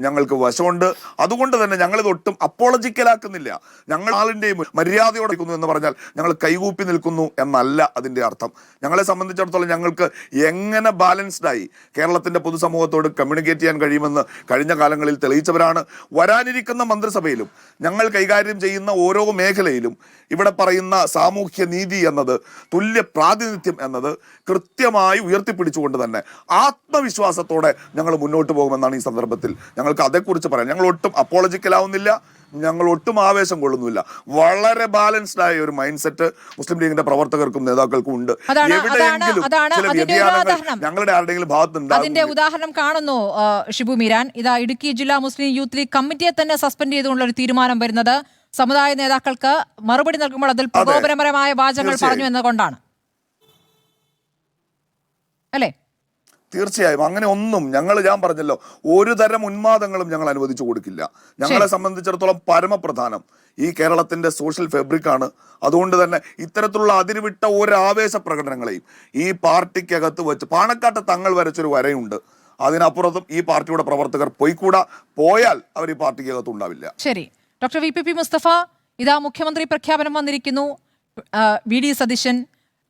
D: ഞങ്ങൾക്ക് വശമുണ്ട്. അതുകൊണ്ട് തന്നെ ഞങ്ങളിത് ഒട്ടും അപ്പോളജിക്കലാക്കുന്നില്ല. ഞങ്ങൾ ആളിൻ്റെയും മര്യാദയോടെ നിൽക്കുന്നു എന്ന് പറഞ്ഞാൽ ഞങ്ങൾ കൈകൂപ്പി നിൽക്കുന്നു എന്നല്ല അതിൻ്റെ അർത്ഥം. ഞങ്ങളെ സംബന്ധിച്ചിടത്തോളം ഞങ്ങൾക്ക് എങ്ങനെ ബാലൻസ്ഡായി കേരളത്തിൻ്റെ പൊതുസമൂഹത്തോട് കമ്മ്യൂണിക്കേറ്റ് ചെയ്യാൻ കഴിയുമെന്ന് കഴിഞ്ഞ കാലങ്ങളിൽ തെളിയിച്ചവരാണ്. വരാനിരിക്കുന്ന മന്ത്രിസഭയിലും ഞങ്ങൾ കൈകാര്യം ചെയ്യുന്ന ഓരോ മേഖലയിലും ഇവിടെ പറയുന്ന സാമൂഹ്യ നീതി എന്നത്, തുല്യ പ്രാതിനിധ്യം എന്നത് കൃത്യമായി ഉയർത്തിപ്പിടിച്ചുകൊണ്ട് തന്നെ ആത്മവിശ്വാസത്തോടെ ഞങ്ങൾ മുന്നോട്ട് പോകുമെന്നാണ് ഈ സന്ദർഭത്തിൽ ഞങ്ങൾക്ക് അതേക്കുറിച്ച് പറയാം. ഞങ്ങൾ ഒട്ടും അപ്പോളജിക്കലാവുന്നില്ല, ഞങ്ങൾ ഒട്ടും ആവേശം കൊള്ളുന്നില്ല. വളരെ ബാലൻസ്ഡ് ആയ ഒരു മൈൻഡ് സെറ്റ് മുസ്ലിം ലീഗിന്റെ പ്രവർത്തകർക്കും നേതാക്കൾക്കും ഉണ്ട്. എവിടെയെങ്കിലും ചില വ്യതിയാനങ്ങൾ ഞങ്ങളുടെ ആരുടെയെങ്കിലും ഭാഗത്തുണ്ട്.
B: അതിന്റെ ഉദാഹരണം കാണുന്നു ഷിബു മീരാൻ. ഇതാ ഇടുക്കി ജില്ലാ മുസ്ലിം യൂത്ത് ലീഗ് കമ്മിറ്റിയെ തന്നെ സസ്പെൻഡ് ചെയ്തുകൊണ്ടുള്ള ഒരു തീരുമാനം വരുന്നത് സമുദായ നേതാക്കൾക്ക് മറുപടി നൽകുമ്പോൾ അതിൽ പ്രകോപനപരമായ വാചകങ്ങൾ പറഞ്ഞു എന്നതുകൊണ്ടാണ് അല്ലേ?
D: തീർച്ചയായും അങ്ങനെ ഒന്നും ഞാൻ പറഞ്ഞല്ലോ, ഒരു തരം ഉന്മാദങ്ങളും ഞങ്ങൾ അനുവദിച്ചു കൊടുക്കില്ല. ഞങ്ങളെ സംബന്ധിച്ചിടത്തോളം പരമപ്രധാനം ഈ കേരളത്തിന്റെ സോഷ്യൽ ഫാബ്രിക്കാണ്. അതുകൊണ്ട് തന്നെ ഇത്തരത്തിലുള്ള അതിരുവിട്ട ഒരു ആവേശ പ്രകടനങ്ങളെയും ഈ പാർട്ടിക്കകത്ത് വെച്ച് പാണക്കാട്ട് തങ്ങൾ വരച്ചൊരു വരയുണ്ട്. അതിനപ്പുറത്തും ഈ പാർട്ടിയുടെ പ്രവർത്തകർ പോയാൽ അവർ ഈ പാർട്ടിക്കകത്ത് ഉണ്ടാവില്ല.
B: ശരി, ഡോക്ടർ VPP മുസ്തഫ, ഇതാ മുഖ്യമന്ത്രി പ്രഖ്യാപനം വന്നിരിക്കുന്നു. VD സതീശൻ,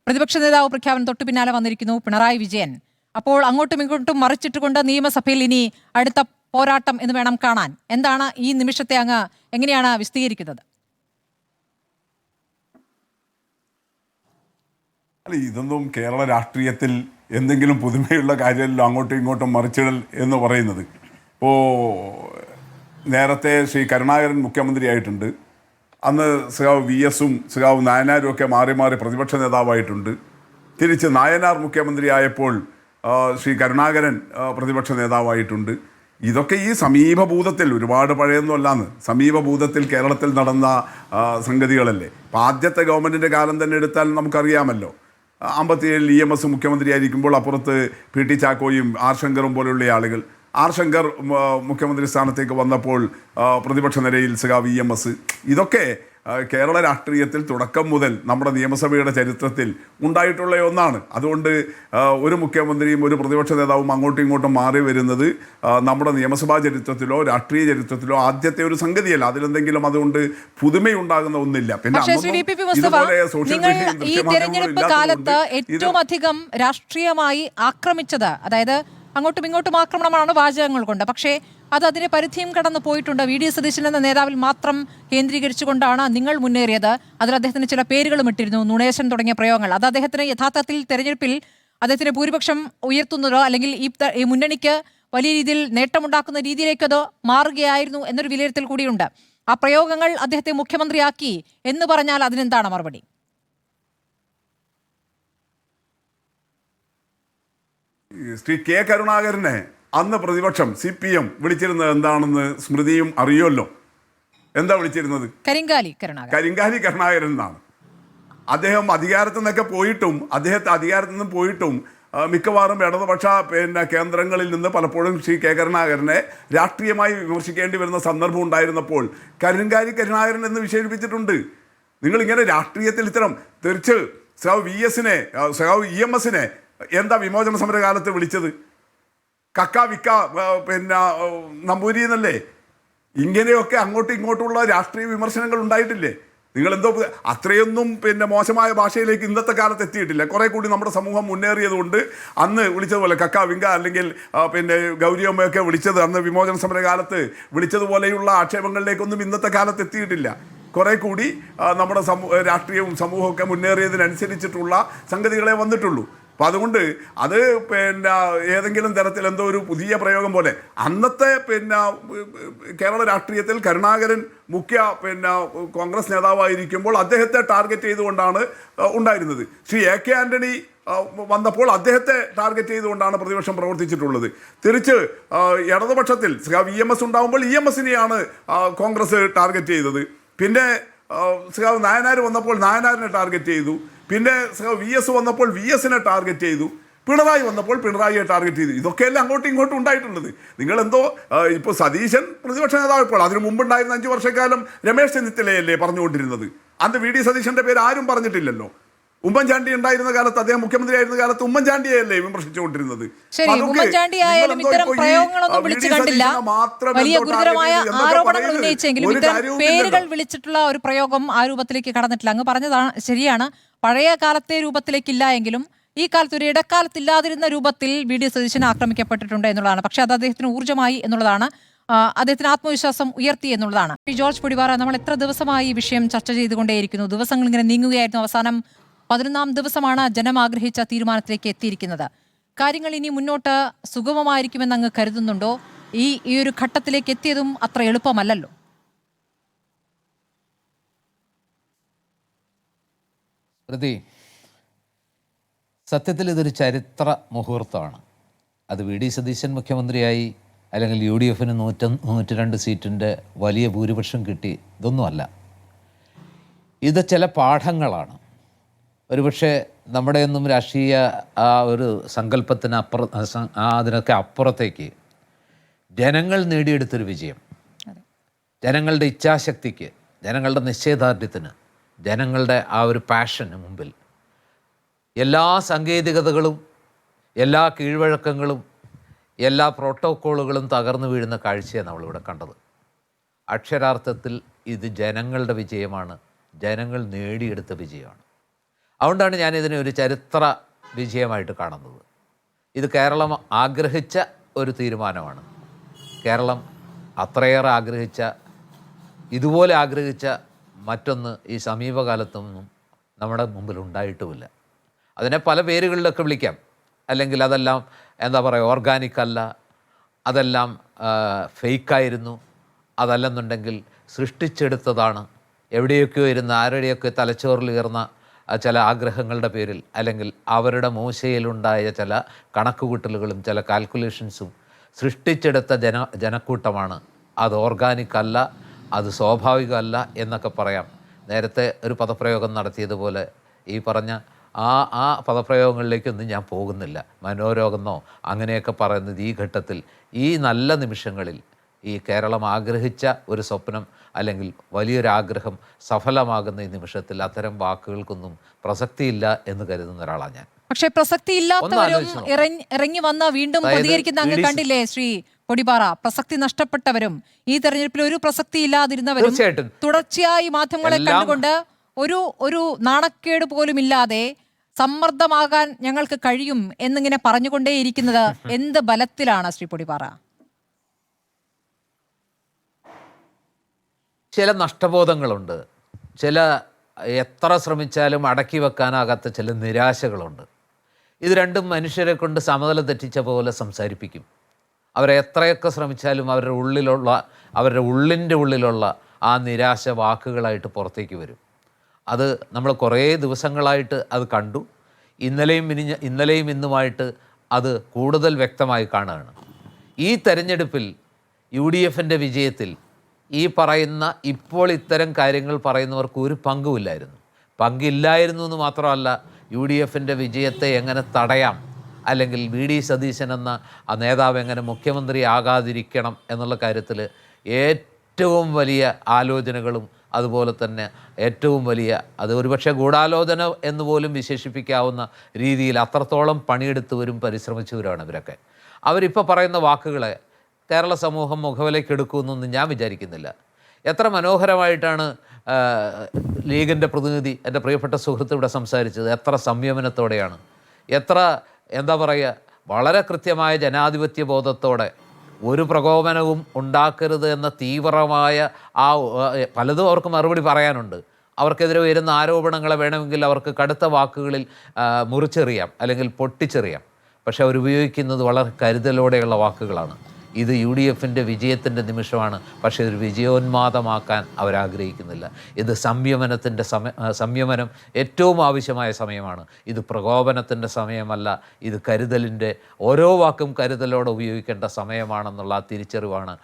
B: പ്രതിപക്ഷ നേതാവ് പ്രഖ്യാപനം തൊട്ടു പിന്നാലെ വന്നിരിക്കുന്നു പിണറായി വിജയൻ. അപ്പോൾ അങ്ങോട്ടും ഇങ്ങോട്ടും മറിച്ചിട്ടുകൊണ്ട് നിയമസഭയിൽ ഇനി അടുത്ത പോരാട്ടം എന്ന് വേണം കാണാൻ. എന്താണ് ഈ നിമിഷത്തെ അങ്ങ് എങ്ങനെയാണ് വിശദീകരിക്കുന്നത്?
E: അല്ല, ഇതൊന്നും കേരള രാഷ്ട്രീയത്തിൽ എന്തെങ്കിലും പുതുമയുള്ള കാര്യമല്ലോ അങ്ങോട്ടും ഇങ്ങോട്ടും മറിച്ചിടൽ എന്ന് പറയുന്നത്. ഇപ്പോൾ നേരത്തെ ശ്രീ കരുണാകരൻ മുഖ്യമന്ത്രിയായിട്ടുണ്ട്. അന്ന് സഖാവ് VS-ഉം സഖാവ് നായനാരും ഒക്കെ മാറി മാറി പ്രതിപക്ഷ നേതാവായിട്ടുണ്ട്. തിരിച്ച് നായനാർ മുഖ്യമന്ത്രിയായപ്പോൾ ശ്രീ കരുണാകരൻ പ്രതിപക്ഷ നേതാവായിട്ടുണ്ട്. ഇതൊക്കെ ഈ സമീപഭൂതത്തിൽ, ഒരുപാട് പഴയൊന്നുമല്ലാന്ന്, സമീപഭൂതത്തിൽ കേരളത്തിൽ നടന്ന സംഗതികളല്ലേ. ഇപ്പം ആദ്യത്തെ ഗവൺമെൻറ്റിൻ്റെ കാലം തന്നെ എടുത്താൽ നമുക്കറിയാമല്ലോ. 57 EMS മുഖ്യമന്ത്രിയായിരിക്കുമ്പോൾ അപ്പുറത്ത് PT ചാക്കോയും R ശങ്കറും പോലെയുള്ള ആളുകൾ. R ശങ്കർ മുഖ്യമന്ത്രി സ്ഥാനത്തേക്ക് വന്നപ്പോൾ പ്രതിപക്ഷ നിരയിൽ സഖാവ് EMS. ഇതൊക്കെ കേരള രാഷ്ട്രീയത്തിൽ തുടക്കം മുതൽ നമ്മുടെ നിയമസഭയുടെ ചരിത്രത്തിൽ ഉണ്ടായിട്ടുള്ള ഒന്നാണ്. അതുകൊണ്ട് ഒരു മുഖ്യമന്ത്രിയും ഒരു പ്രതിപക്ഷ നേതാവും അങ്ങോട്ടും ഇങ്ങോട്ടും മാറി വരുന്നത് നമ്മുടെ നിയമസഭാ ചരിത്രത്തിലോ രാഷ്ട്രീയ ചരിത്രത്തിലോ ആദ്യത്തെ ഒരു സംഗതിയല്ല. അതിലെന്തെങ്കിലും അതുകൊണ്ട് പുതുമയുണ്ടാകുന്ന ഒന്നില്ല. പിന്നെ
B: ഈ തെരഞ്ഞെടുപ്പ് കാലത്ത് ഏറ്റവും അധികം രാഷ്ട്രീയമായി ആക്രമിച്ചത്, അതായത് അങ്ങോട്ടും ഇങ്ങോട്ടും ആക്രമണമാണ് വാചകങ്ങൾ കൊണ്ട്, പക്ഷേ അത് അതിന്റെ പരിധിയും കടന്നു പോയിട്ടുണ്ട്. VD സതീശൻ എന്ന നേതാവിൽ മാത്രം കേന്ദ്രീകരിച്ചുകൊണ്ടാണ് നിങ്ങൾ മുന്നേറിയത്. അതിൽ അദ്ദേഹത്തിന് ചില പേരുകളും ഇട്ടിരുന്നു, നുണേശൻ തുടങ്ങിയ പ്രയോഗങ്ങൾ. അത് അദ്ദേഹത്തിന് യഥാർത്ഥത്തിൽ തെരഞ്ഞെടുപ്പിൽ അദ്ദേഹത്തിന് ഭൂരിപക്ഷം ഉയർത്തുന്നതോ അല്ലെങ്കിൽ ഈ മുന്നണിക്ക് വലിയ രീതിയിൽ നേട്ടമുണ്ടാക്കുന്ന രീതിയിലേക്ക് അത് മാറുകയായിരുന്നു എന്നൊരു വിലയിരുത്തൽ കൂടിയുണ്ട്. ആ പ്രയോഗങ്ങൾ അദ്ദേഹത്തെ മുഖ്യമന്ത്രിയാക്കി എന്ന് പറഞ്ഞാൽ അതിനെന്താണ് മറുപടി?
E: ശ്രീ K കരുണാകരനെ അന്ന് പ്രതിപക്ഷം CPM വിളിച്ചിരുന്നത് എന്താണെന്ന് സ്മൃതിയും അറിയുമല്ലോ. എന്താ വിളിച്ചിരുന്നത്? കരിങ്കാലി കരുണാകരൻ എന്നാണ്. അദ്ദേഹം അധികാരത്തിൽ നിന്നൊക്കെ പോയിട്ടും, അധികാരത്തിൽ നിന്ന് പോയിട്ടും മിക്കവാറും ഇടതുപക്ഷ കേന്ദ്രങ്ങളിൽ നിന്ന് പലപ്പോഴും ശ്രീ K കരുണാകരനെ രാഷ്ട്രീയമായി വിമർശിക്കേണ്ടി വരുന്ന സന്ദർഭം ഉണ്ടായിരുന്നപ്പോൾ കരിങ്കാലി കരുണാകരൻ എന്ന് വിശേഷിപ്പിച്ചിട്ടുണ്ട്. നിങ്ങളിങ്ങനെ രാഷ്ട്രീയത്തിൽ ഇത്തരം തിരിച്ച് സഖാവ് VS-നെ, സഖാവ് EMS-നെ എന്താ വിമോചന സമരകാലത്ത് വിളിച്ചത്? കക്ക വിക്ക നമ്പൂരി എന്നല്ലേ? ഇങ്ങനെയൊക്കെ അങ്ങോട്ടും ഇങ്ങോട്ടുള്ള രാഷ്ട്രീയ വിമർശനങ്ങൾ ഉണ്ടായിട്ടില്ലേ? നിങ്ങളെന്തോ അത്രയൊന്നും മോശമായ ഭാഷയിലേക്ക് ഇന്നത്തെ കാലത്ത് എത്തിയിട്ടില്ല. കുറെ കൂടി നമ്മുടെ സമൂഹം മുന്നേറിയതുകൊണ്ട് അന്ന് വിളിച്ചതുപോലെ കക്ക വിങ്ക അല്ലെങ്കിൽ ഗൗരിയമ്മയൊക്കെ വിളിച്ചത് അന്ന് വിമോചന സമരകാലത്ത് വിളിച്ചതുപോലെയുള്ള ആക്ഷേപങ്ങളിലേക്കൊന്നും ഇന്നത്തെ കാലത്ത് എത്തിയിട്ടില്ല. കുറെ കൂടി നമ്മുടെ രാഷ്ട്രീയവും സമൂഹമൊക്കെ മുന്നേറിയതിനനുസരിച്ചിട്ടുള്ള സംഗതികളെ വന്നിട്ടുള്ളൂ. അപ്പം അതുകൊണ്ട് അത് ഏതെങ്കിലും തരത്തിൽ എന്തോ ഒരു പുതിയ പ്രയോഗം പോലെ അന്നത്തെ കേരള രാഷ്ട്രീയത്തിൽ കരുണാകരൻ മുഖ്യ കോൺഗ്രസ് നേതാവായിരിക്കുമ്പോൾ അദ്ദേഹത്തെ ടാർഗറ്റ് ചെയ്തുകൊണ്ടാണ് ഉണ്ടായിരുന്നത്. ശ്രീ AK ആന്റണി വന്നപ്പോൾ അദ്ദേഹത്തെ ടാർഗറ്റ് ചെയ്തുകൊണ്ടാണ് പ്രതിപക്ഷം പ്രവർത്തിച്ചിട്ടുള്ളത്. തിരിച്ച് ഇടതുപക്ഷത്തിൽ EMS ഉണ്ടാകുമ്പോൾ EMS-നെയാണ് കോൺഗ്രസ് ടാർഗറ്റ് ചെയ്തത്. പിന്നെ സഖാവ് നായനാർ വന്നപ്പോൾ നായനാരിനെ ടാർഗറ്റ് ചെയ്തു. പിന്നെ VS വന്നപ്പോൾ VS-നെ ടാർഗറ്റ് ചെയ്തു. പിണറായി വന്നപ്പോൾ പിണറായിയെ ടാർഗറ്റ് ചെയ്തു. ഇതൊക്കെയല്ലേ അങ്ങോട്ടും ഇങ്ങോട്ടും ഉണ്ടായിട്ടുള്ളത്. നിങ്ങളെന്തോ ഇപ്പോൾ സതീശൻ പ്രതിപക്ഷ നേതാവ്, ഇപ്പോൾ അതിന് മുമ്പുണ്ടായിരുന്ന 5 വർഷക്കാലം രമേശ് ചെന്നിത്തലയല്ലേ പറഞ്ഞുകൊണ്ടിരുന്നത്? അന്ന് VD സതീശൻ്റെ പേര് ആരും പറഞ്ഞിട്ടില്ലല്ലോ. ഉമ്മൻചാണ്ടി ഉണ്ടായിരുന്ന കാലത്ത്, അദ്ദേഹം മുഖ്യമന്ത്രി ആയിരുന്ന കാലത്ത് ഉമ്മൻചാണ്ടിയല്ലേ വിമർശിച്ചുകൊണ്ടിരുന്നത്?
B: ശരി, ഉമ്മൻചാണ്ടി ആയാലും ഇത്തരം പ്രയോഗങ്ങളൊന്നും വിളിച്ചു കണ്ടില്ല. വലിയ ഗുരുതരമായ ആരോപണങ്ങൾ ഉന്നയിച്ചെങ്കിലും ഇത്തരം പേരുകൾ വിളിച്ചിട്ടുള്ള ഒരു പ്രയോഗം ആ രൂപത്തിലേക്ക് കടന്നിട്ടില്ല. അങ്ങ് പറഞ്ഞതാണ് ശരിയാണ്. പഴയ കാലത്തെ രൂപത്തിലേക്കില്ല എങ്കിലും ഈ കാലത്ത് ഒരു ഇടക്കാലത്തില്ലാതിരുന്ന രൂപത്തിൽ വി ഡി സതീശൻ ആക്രമിക്കപ്പെട്ടിട്ടുണ്ട് എന്നുള്ളതാണ്. പക്ഷെ അത് അദ്ദേഹത്തിന് ഊർജ്ജമായി എന്നുള്ളതാണ്, അദ്ദേഹത്തിന് ആത്മവിശ്വാസം ഉയർത്തി എന്നുള്ളതാണ്. ജോർജ് പൊടിപാറ, നമ്മൾ എത്ര ദിവസമായി ഈ വിഷയം ചർച്ച ചെയ്തുകൊണ്ടേയിരിക്കുന്നു. ദിവസങ്ങൾ ഇങ്ങനെ നീങ്ങുകയായിരുന്നു. അവസാനം 11ാം ദിവസമാണ് ജനം ആഗ്രഹിച്ച തീരുമാനത്തിലേക്ക് എത്തിയിരിക്കുന്നത്. കാര്യങ്ങൾ ഇനി മുന്നോട്ട് സുഗമമായിരിക്കുമെന്ന് അങ്ങ് കരുതുന്നുണ്ടോ? ഈ ഒരു ഘട്ടത്തിലേക്ക് എത്തിയതും അത്ര എളുപ്പമല്ലല്ലോ.
F: സത്യത്തിൽ ഇതൊരു ചരിത്ര മുഹൂർത്തമാണ്. അത് വി ഡി സതീശൻ മുഖ്യമന്ത്രിയായി അല്ലെങ്കിൽ യു ഡി എഫിന് 102 സീറ്റിൻ്റെ വലിയ ഭൂരിപക്ഷം കിട്ടി, ഇതൊന്നുമല്ല. ഇത് ചില പാഠങ്ങളാണ്. ഒരുപക്ഷെ നമ്മുടെയൊന്നും രാഷ്ട്രീയ ആ ഒരു സങ്കല്പത്തിന് അതിനൊക്കെ അപ്പുറത്തേക്ക് ജനങ്ങൾ നേടിയെടുത്തൊരു വിജയം, ജനങ്ങളുടെ ഇച്ഛാശക്തിക്ക്, ജനങ്ങളുടെ നിശ്ചയദാർഢ്യത്തിന്, ജനങ്ങളുടെ ആ ഒരു പാഷന് മുമ്പിൽ എല്ലാ സാങ്കേതികതകളും എല്ലാ കീഴ്വഴക്കങ്ങളും എല്ലാ പ്രോട്ടോക്കോളുകളും തകർന്നു വീഴുന്ന കാഴ്ചയാണ് നമ്മളിവിടെ കണ്ടത്. അക്ഷരാർത്ഥത്തിൽ ഇത് ജനങ്ങളുടെ വിജയമാണ്, ജനങ്ങൾ നേടിയെടുത്ത വിജയമാണ്. അതുകൊണ്ടാണ് ഞാനിതിനെ ഒരു ചരിത്ര വിജയമായിട്ട് കാണുന്നത്. ഇത് കേരളം ആഗ്രഹിച്ച ഒരു തീരുമാനമാണ്. കേരളം അത്രയേറെ ആഗ്രഹിച്ച, ഇതുപോലെ ആഗ്രഹിച്ച മറ്റൊന്ന് ഈ സമീപകാലത്തൊന്നും നമ്മുടെ മുമ്പിൽ ഉണ്ടായിട്ടുമില്ല. അതിനെ പല പേരുകളിലൊക്കെ വിളിക്കാം. അല്ലെങ്കിൽ അതെല്ലാം എന്താ പറയുക, ഓർഗാനിക് അല്ല, അതെല്ലാം ഫേക്കായിരുന്നു, അതല്ലെന്നുണ്ടെങ്കിൽ സൃഷ്ടിച്ചെടുത്തതാണ്, എവിടെയൊക്കെയോ ഇരുന്ന് ആരുടെയൊക്കെ തലച്ചോറിൽ ഉയർന്ന ചില ആഗ്രഹങ്ങളുടെ പേരിൽ, അല്ലെങ്കിൽ അവരുടെ മൂശയിലുണ്ടായ ചില കണക്കുകൂട്ടലുകളും ചില കാൽക്കുലേഷൻസും സൃഷ്ടിച്ചെടുത്ത ജനക്കൂട്ടമാണ്. അത് ഓർഗാനിക് അല്ല, അത് സ്വാഭാവികമല്ല എന്നൊക്കെ പറയാം. നേരത്തെ ഒരു പദപ്രയോഗം നടത്തിയതുപോലെ ഈ പറഞ്ഞ ആ പദപ്രയോഗങ്ങളിലേക്കൊന്നും ഞാൻ പോകുന്നില്ല. മനോരോഗമെന്നോ അങ്ങനെയൊക്കെ പറയുന്നത് ഈ ഘട്ടത്തിൽ, ഈ നല്ല നിമിഷങ്ങളിൽ ഈ കേരളം ആഗ്രഹിച്ച ഒരു സ്വപ്നം അല്ലെങ്കിൽ വലിയൊരാഗ്രഹം സഫലമാകുന്ന ഈ നിമിഷത്തിൽ അത്തരം വാക്കുകൾക്കൊന്നും പ്രസക്തിയില്ല എന്ന് കരുതുന്ന ഒരാളാണ് ഞാൻ.
B: പക്ഷേ പ്രസക്തി ഇല്ലാത്തവരും ഇറങ്ങി വന്ന് വീണ്ടും പ്രതികരിക്കുന്ന അങ്ങ് കണ്ടില്ലേ ശ്രീ പൊടിപാറ? പ്രസക്തി നഷ്ടപ്പെട്ടവരും ഈ തെരഞ്ഞെടുപ്പിൽ ഒരു പ്രസക്തി ഇല്ലാതിരുന്നവരും തുടർച്ചയായി മാധ്യമങ്ങളെ കണ്ടുകൊണ്ട് ഒരു നാണക്കേട് പോലും ഇല്ലാതെ സമ്മർദ്ദമാകാൻ ഞങ്ങൾക്ക് കഴിയും എന്നിങ്ങനെ പറഞ്ഞുകൊണ്ടേയിരിക്കുന്നത് എന്ത് ബലത്തിലാണ് ശ്രീ പൊടിപാറ?
F: ചില നഷ്ടബോധങ്ങളുണ്ട്, ചില എത്ര ശ്രമിച്ചാലും അടക്കി വെക്കാനാകാത്ത ചില നിരാശകളുണ്ട്. ഇത് രണ്ടും മനുഷ്യരെ കൊണ്ട് സമതലം തെറ്റിച്ച പോലെ സംസാരിപ്പിക്കും. അവരെ എത്രയൊക്കെ ശ്രമിച്ചാലും അവരുടെ ഉള്ളിൻ്റെ ഉള്ളിലുള്ള ആ നിരാശ വാക്കുകളായിട്ട് പുറത്തേക്ക് വരും. അത് നമ്മൾ കുറേ ദിവസങ്ങളായിട്ട് അത് കണ്ടു. ഇന്നലെയും ഇന്നുമായിട്ട് അത് കൂടുതൽ വ്യക്തമായി കാണുകയാണ്. ഈ തെരഞ്ഞെടുപ്പിൽ യു ഡി എഫിൻ്റെ വിജയത്തിൽ ഈ പറയുന്ന ഇപ്പോൾ ഇത്തരം കാര്യങ്ങൾ പറയുന്നവർക്ക് ഒരു പങ്കില്ലായിരുന്നു എന്ന് മാത്രമല്ല, യു ഡി എഫിൻ്റെ വിജയത്തെ എങ്ങനെ തടയാം, അല്ലെങ്കിൽ വി ഡി സതീശൻ എന്ന ആ നേതാവ് എങ്ങനെ മുഖ്യമന്ത്രി ആകാതിരിക്കണം എന്നുള്ള കാര്യത്തിൽ ഏറ്റവും വലിയ ആലോചനകളും അതുപോലെ തന്നെ ഏറ്റവും വലിയ, അത് ഒരുപക്ഷെ ഗൂഢാലോചന എന്ന് പോലും വിശേഷിപ്പിക്കാവുന്ന രീതിയിൽ അത്രത്തോളം പണിയെടുത്തവരും പരിശ്രമിച്ചവരാണ് ഇവരൊക്കെ. അവരിപ്പോൾ പറയുന്ന വാക്കുകളെ കേരള സമൂഹം മുഖവിലേക്ക് എടുക്കുമെന്നൊന്നും ഞാൻ വിചാരിക്കുന്നില്ല. എത്ര മനോഹരമായിട്ടാണ് ലീഗിൻ്റെ പ്രതിനിധി, എൻ്റെ പ്രിയപ്പെട്ട സുഹൃത്ത് ഇവിടെ സംസാരിച്ചത്. എത്ര സംയമനത്തോടെയാണ്, എത്ര എന്താ പറയുക, വളരെ കൃത്യമായ ജനാധിപത്യ ബോധത്തോടെ, ഒരു പ്രകോപനവും ഉണ്ടാക്കരുത് എന്ന തീവ്രമായ പലതും അവർക്ക് മറുപടി പറയാനുണ്ട്. അവർക്കെതിരെ വരുന്ന ആരോപണങ്ങളെ വേണമെങ്കിൽ അവർക്ക് കടുത്ത വാക്കുകളിൽ മുറിച്ചെറിയാം അല്ലെങ്കിൽ പൊട്ടിച്ചെറിയാം. പക്ഷെ അവരുപയോഗിക്കുന്നത് വളരെ കരുതലോടെയുള്ള വാക്കുകളാണ്. ഇത് യു ഡി എഫിൻ്റെ വിജയത്തിൻ്റെ നിമിഷമാണ്, പക്ഷേ ഇതൊരു വിജയോന്മാദമാക്കാൻ അവരാഗ്രഹിക്കുന്നില്ല. ഇത് സംയമനം ഏറ്റവും ആവശ്യമായ സമയമാണ്. ഇത് പ്രകോപനത്തിൻ്റെ സമയമല്ല, ഇത് കരുതലിൻ്റെ, ഓരോ വാക്കും കരുതലോടെ ഉപയോഗിക്കേണ്ട സമയമാണെന്നുള്ള ആ തിരിച്ചറിവാണ്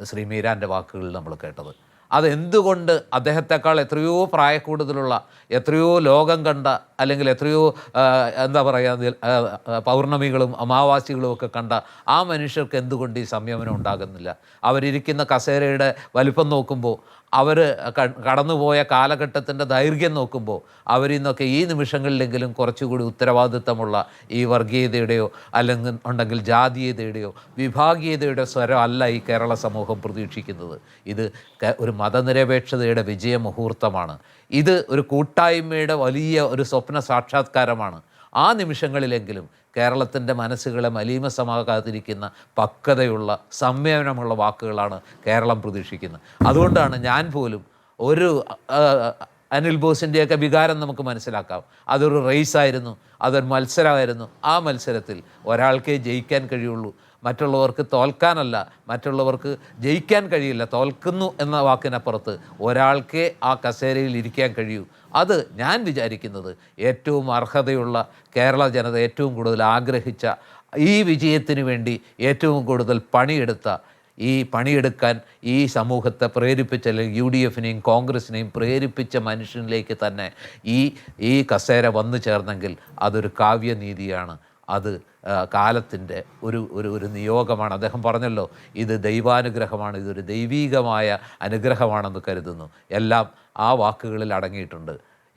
F: ശ്രീ മീരാൻ്റെ വാക്കുകളിൽ നമ്മൾ കേട്ടത്. അതെന്തുകൊണ്ട് അദ്ദേഹത്തെക്കാൾ എത്രയോ പ്രായക്കൂടുതലുള്ള, എത്രയോ ലോകം കണ്ട, അല്ലെങ്കിൽ എത്രയോ എന്താ പറയുക, പൗർണമികളും അമാവാസികളും ഒക്കെ കണ്ട ആ മനുഷ്യർക്ക് എന്തുകൊണ്ട് ഈ സംയമനം ഉണ്ടാകുന്നില്ല? അവരിയ്ക്കുന്ന കസേരയുടെ വലിപ്പം നോക്കുമ്പോൾ അവർ കടന്നുപോയ കാലഘട്ടത്തിൻ്റെ ദൈർഘ്യം നോക്കുമ്പോൾ അവരിൽ നിന്നൊക്കെ ഈ നിമിഷങ്ങളിലെങ്കിലും കുറച്ചുകൂടി ഉത്തരവാദിത്തമുള്ള ഈ വർഗീയതയുടെയോ അല്ലെങ്കിൽ ഉണ്ടെങ്കിൽ ജാതീയതയുടെയോ വിഭാഗീയതയുടെ സ്വരം അല്ല ഈ കേരള സമൂഹം പ്രതീക്ഷിക്കുന്നത്. ഇത് ഒരു മതനിരപേക്ഷതയുടെ വിജയമുഹൂർത്തമാണ്. ഇത് ഒരു കൂട്ടായ്മയുടെ വലിയ ഒരു സ്വപ്ന സാക്ഷാത്കാരമാണ്. ആ നിമിഷങ്ങളിലെങ്കിലും കേരളത്തിൻ്റെ മനസ്സുകളെ മലീമസമാകാതിരിക്കുന്ന പക്വതയുള്ള സംയമനമുള്ള വാക്കുകളാണ് കേരളം പ്രതീക്ഷിക്കുന്നത്. അതുകൊണ്ടാണ് ഞാൻ പോലും ഒരു അനിൽ ബോസിൻ്റെയൊക്കെ വികാരം നമുക്ക് മനസ്സിലാക്കാം. അതൊരു റേസായിരുന്നു, അതൊരു മത്സരമായിരുന്നു. ആ മത്സരത്തിൽ ഒരാൾക്കേ ജയിക്കാൻ കഴിയുള്ളൂ, മറ്റുള്ളവർക്ക് തോൽക്കാനല്ല, മറ്റുള്ളവർക്ക് ജയിക്കാൻ കഴിയില്ല. തോൽക്കുന്നു എന്ന വാക്കിനപ്പുറത്ത് ഒരാൾക്കേ ആ കസേരയിൽ ഇരിക്കാൻ കഴിയൂ. അത് ഞാൻ വിചാരിക്കുന്നത് ഏറ്റവും അർഹതയുള്ള കേരള ജനത ഏറ്റവും കൂടുതൽ ആഗ്രഹിച്ച, ഈ വിജയത്തിന് വേണ്ടി ഏറ്റവും കൂടുതൽ പണിയെടുക്കാൻ ഈ സമൂഹത്തെ പ്രേരിപ്പിച്ച, അല്ലെങ്കിൽ UDF-നെയും കോൺഗ്രസിനെയും പ്രേരിപ്പിച്ച മനുഷ്യനിലേക്ക് തന്നെ ഈ കസേര വന്നു ചേർന്നെങ്കിൽ അതൊരു കാവ്യനീതിയാണ്. അത് കാലത്തിൻ്റെ ഒരു നിയോഗമാണ്. അദ്ദേഹം പറഞ്ഞല്ലോ, ഇത് ദൈവാനുഗ്രഹമാണ്, ഇതൊരു ദൈവീകമായ അനുഗ്രഹമാണെന്ന് കരുതുന്നു. എല്ലാം ആ വാക്കുകളിൽ അടങ്ങിയിട്ടുണ്ട്.